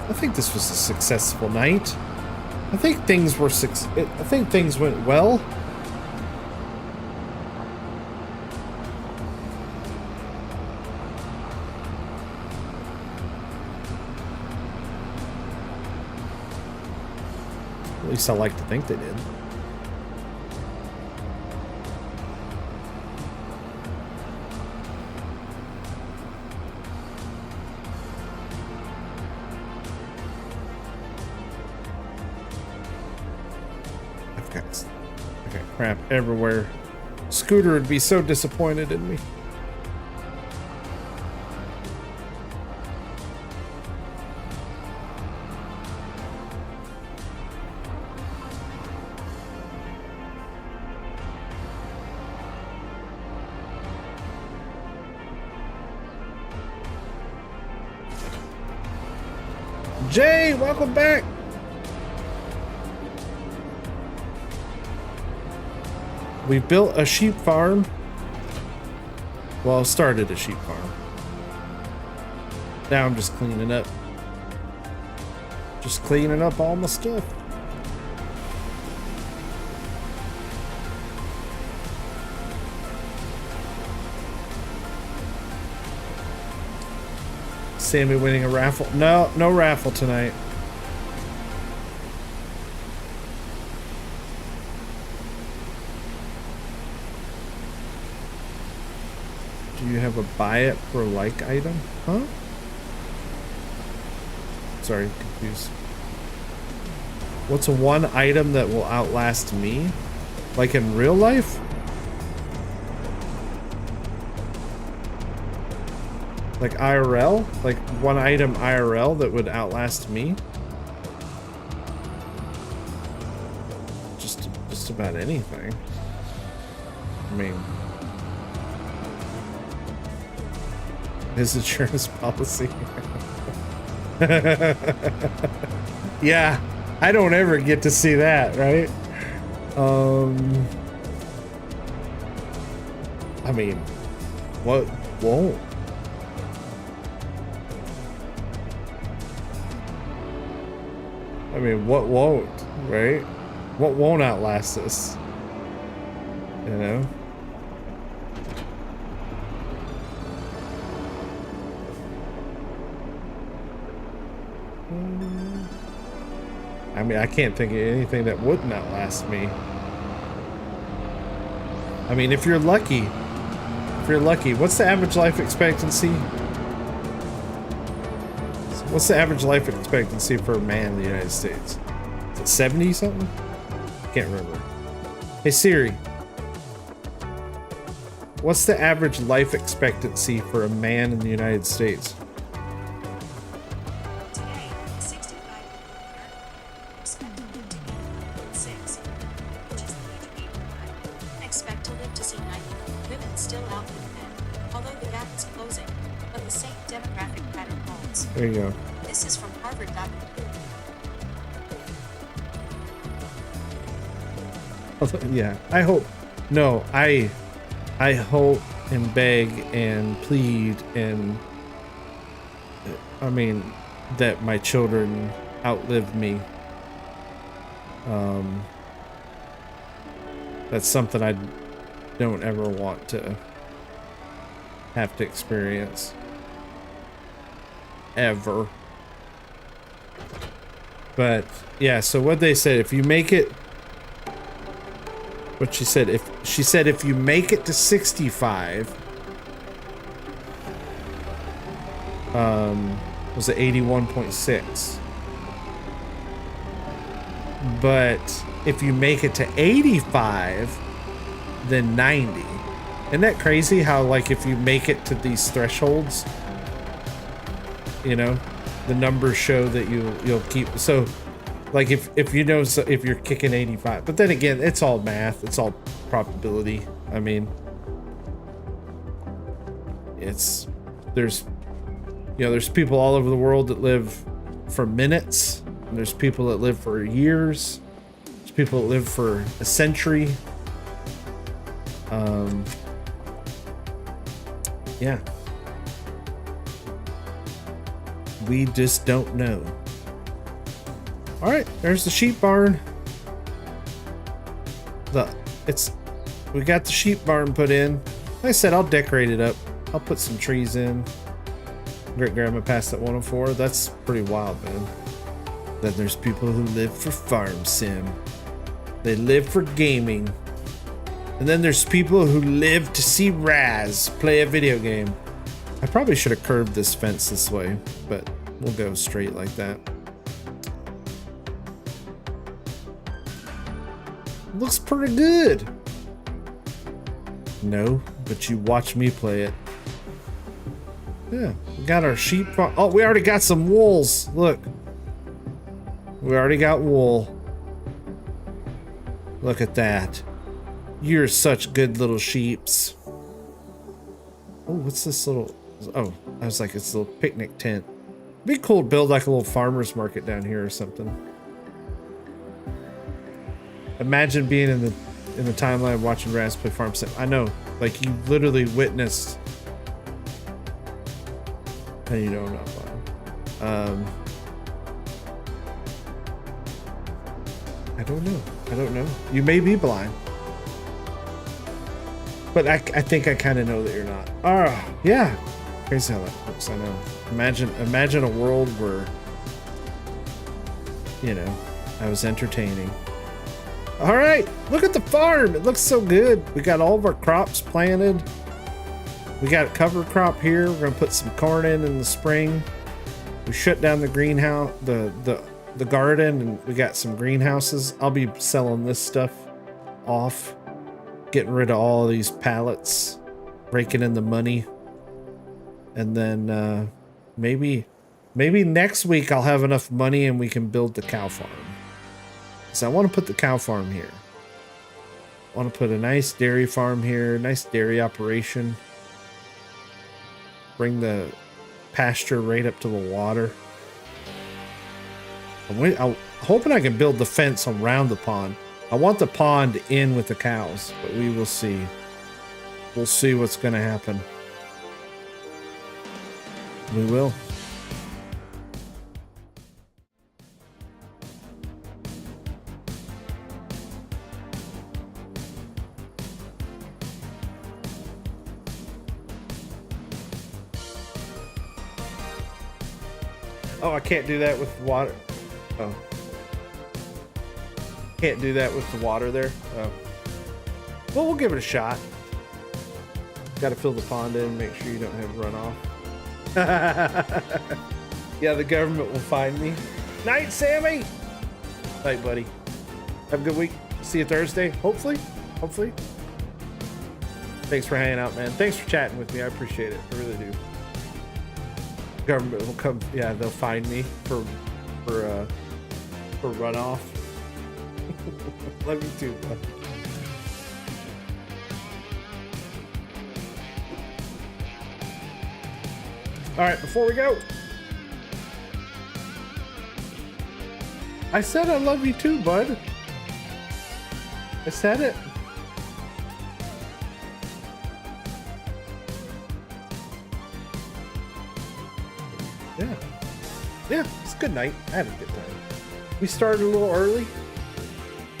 I think this was a successful night. I think things were I think things went well. At least I like to think they did. I've got crap everywhere. Scooter would be so disappointed in me. Jay, welcome back. We built a sheep farm. Well, started a sheep farm. Now I'm just cleaning up. Just cleaning up all my stuff. Sammy winning a raffle. No raffle tonight. Do you have a buy it for like item? Huh? Sorry, confused. What's a one item that will outlast me? Like in real life? Like IRL? Like one item IRL that would outlast me? Just about anything. I mean, his insurance policy. Yeah, I don't ever get to see that, right? I mean, what won't? I mean, what won't, right? What won't outlast us? You know? I mean, I can't think of anything that wouldn't outlast me. I mean, if you're lucky, what's the average life expectancy? What's the average life expectancy for a man in the United States? Is it 70 something? Can't remember. Hey Siri, what's the average life expectancy for a man in the United States? Today, 65 expect to live to be 6, which is the age of 85. Expect to live to see 90. Women still outlive men, although the gap is closing, but the same demographic pattern holds. There you go. This is from Harvard.edu. Yeah, I hope. No, I hope and beg and plead and I mean that my children outlive me. That's something I don't ever want to have to experience. Ever. But yeah, so what they said, if you make it, what she said, if you make it to 65, was it 81.6? But if you make it to 85, then 90. Isn't that crazy how, like, if you make it to these thresholds, you know, the numbers show that you'll keep. So like if you know, so if you're kicking 85, but then again, it's all math, it's all probability. I mean, there's people all over the world that live for minutes, and there's people that live for years, there's people that live for a century. Yeah, we just don't know. All right, there's the sheep barn. We got the sheep barn put in. Like I said, I'll decorate it up. I'll put some trees in. Great grandma passed at 104. That's pretty wild, man. Then there's people who live for farm sim. They live for gaming. And then there's people who live to see Raz play a video game. I probably should have curved this fence this way, but we'll go straight like that. Looks pretty good. No, but you watch me play it. Yeah, we got our sheep farm. Oh, we already got some wolves. Look. We already got wool. Look at that. You're such good little sheeps. Oh, what's this little... Oh, I was like, it's a little picnic tent. It'd be cool to build like a little farmer's market down here or something. Imagine being in the timeline watching Raz play Farm Sim. I know, like you literally witnessed. And you know I'm not lying. I don't know. You may be blind. But I think I kind of know that you're not. Oh, yeah. Crazy how that works, I know. Imagine a world where, you know, I was entertaining. All right, look at the farm. It looks so good. We got all of our crops planted. We got a cover crop here. We're gonna put some corn in the spring. We shut down the greenhouse, the garden, and we got some greenhouses. I'll be selling this stuff off, getting rid of all these pallets, raking in the money, and then maybe next week I'll have enough money and we can build the cow farm. So I want to put the cow farm here. I want to put a nice dairy farm here, nice dairy operation. Bring the pasture right up to the water. I'm hoping I can build the fence around the pond. I want the pond in with the cows, but we will see. We'll see what's going to happen. We will. Oh, I can't do that with water. Oh. Can't do that with the water there. Oh. Well, we'll give it a shot. Got to fill the pond in, make sure you don't have runoff. Yeah, the government will find me. Night, Sammy. Night, buddy. Have a good week. See you Thursday. Hopefully. Thanks for hanging out, man. Thanks for chatting with me. I appreciate it. I really do. Government will come. Yeah, they'll find me for runoff. Love you too, bud. All right, before we go, I said I love you too, bud. I said it. Yeah, it's a good night. I had a good time. We started a little early,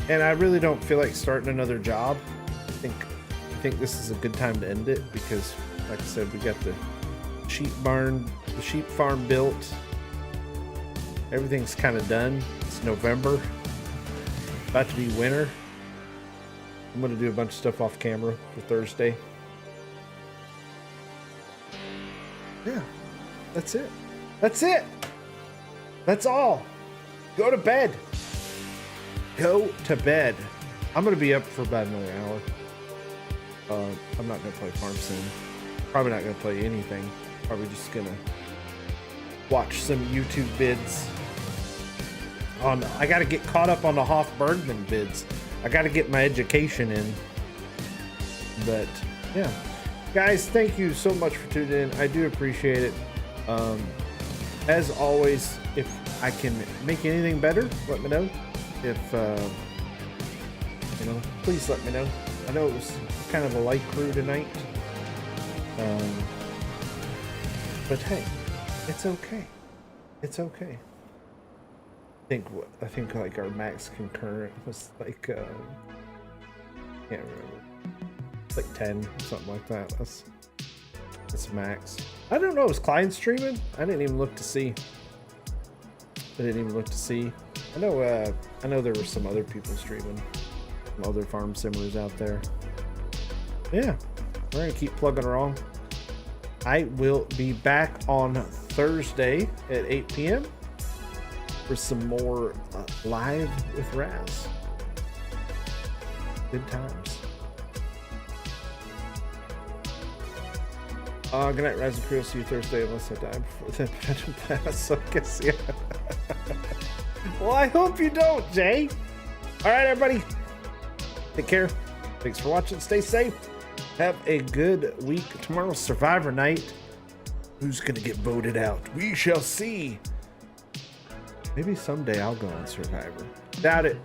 and I really don't feel like starting another job. I think this is a good time to end it because, like I said, we got the sheep farm built. Everything's kind of done. It's November, about to be winter. I'm gonna do a bunch of stuff off camera for Thursday. Yeah, that's it. That's all. Go to bed. I'm gonna be up for about another hour. I'm not gonna play Farm Sim. Probably not gonna play anything. Probably just gonna watch some YouTube vids. I gotta get caught up on the Hoff Bergman vids. I gotta get my education in. But yeah, guys, thank you so much for tuning in. I do appreciate it. As always, if I can make anything better, let me know. If please let me know. I know it was kind of a light crew tonight, but hey, it's okay. I think like our max concurrent was like can't remember, like 10, something like that. That's max. I don't know. Is Klein streaming? I didn't even look to see. I know there were some other people streaming, some other farm simmers out there. Yeah, we're gonna keep plugging along. I will be back on Thursday at 8 p.m. for some more live with Raz. Good times. Good night, Raz and Crew. See you Thursday unless I die before the pension pass. So I guess, yeah. Well, I hope you don't, Jay. All right, everybody. Take care. Thanks for watching. Stay safe. Have a good week. Tomorrow's Survivor night. Who's going to get voted out? We shall see. Maybe someday I'll go on Survivor. Doubt it.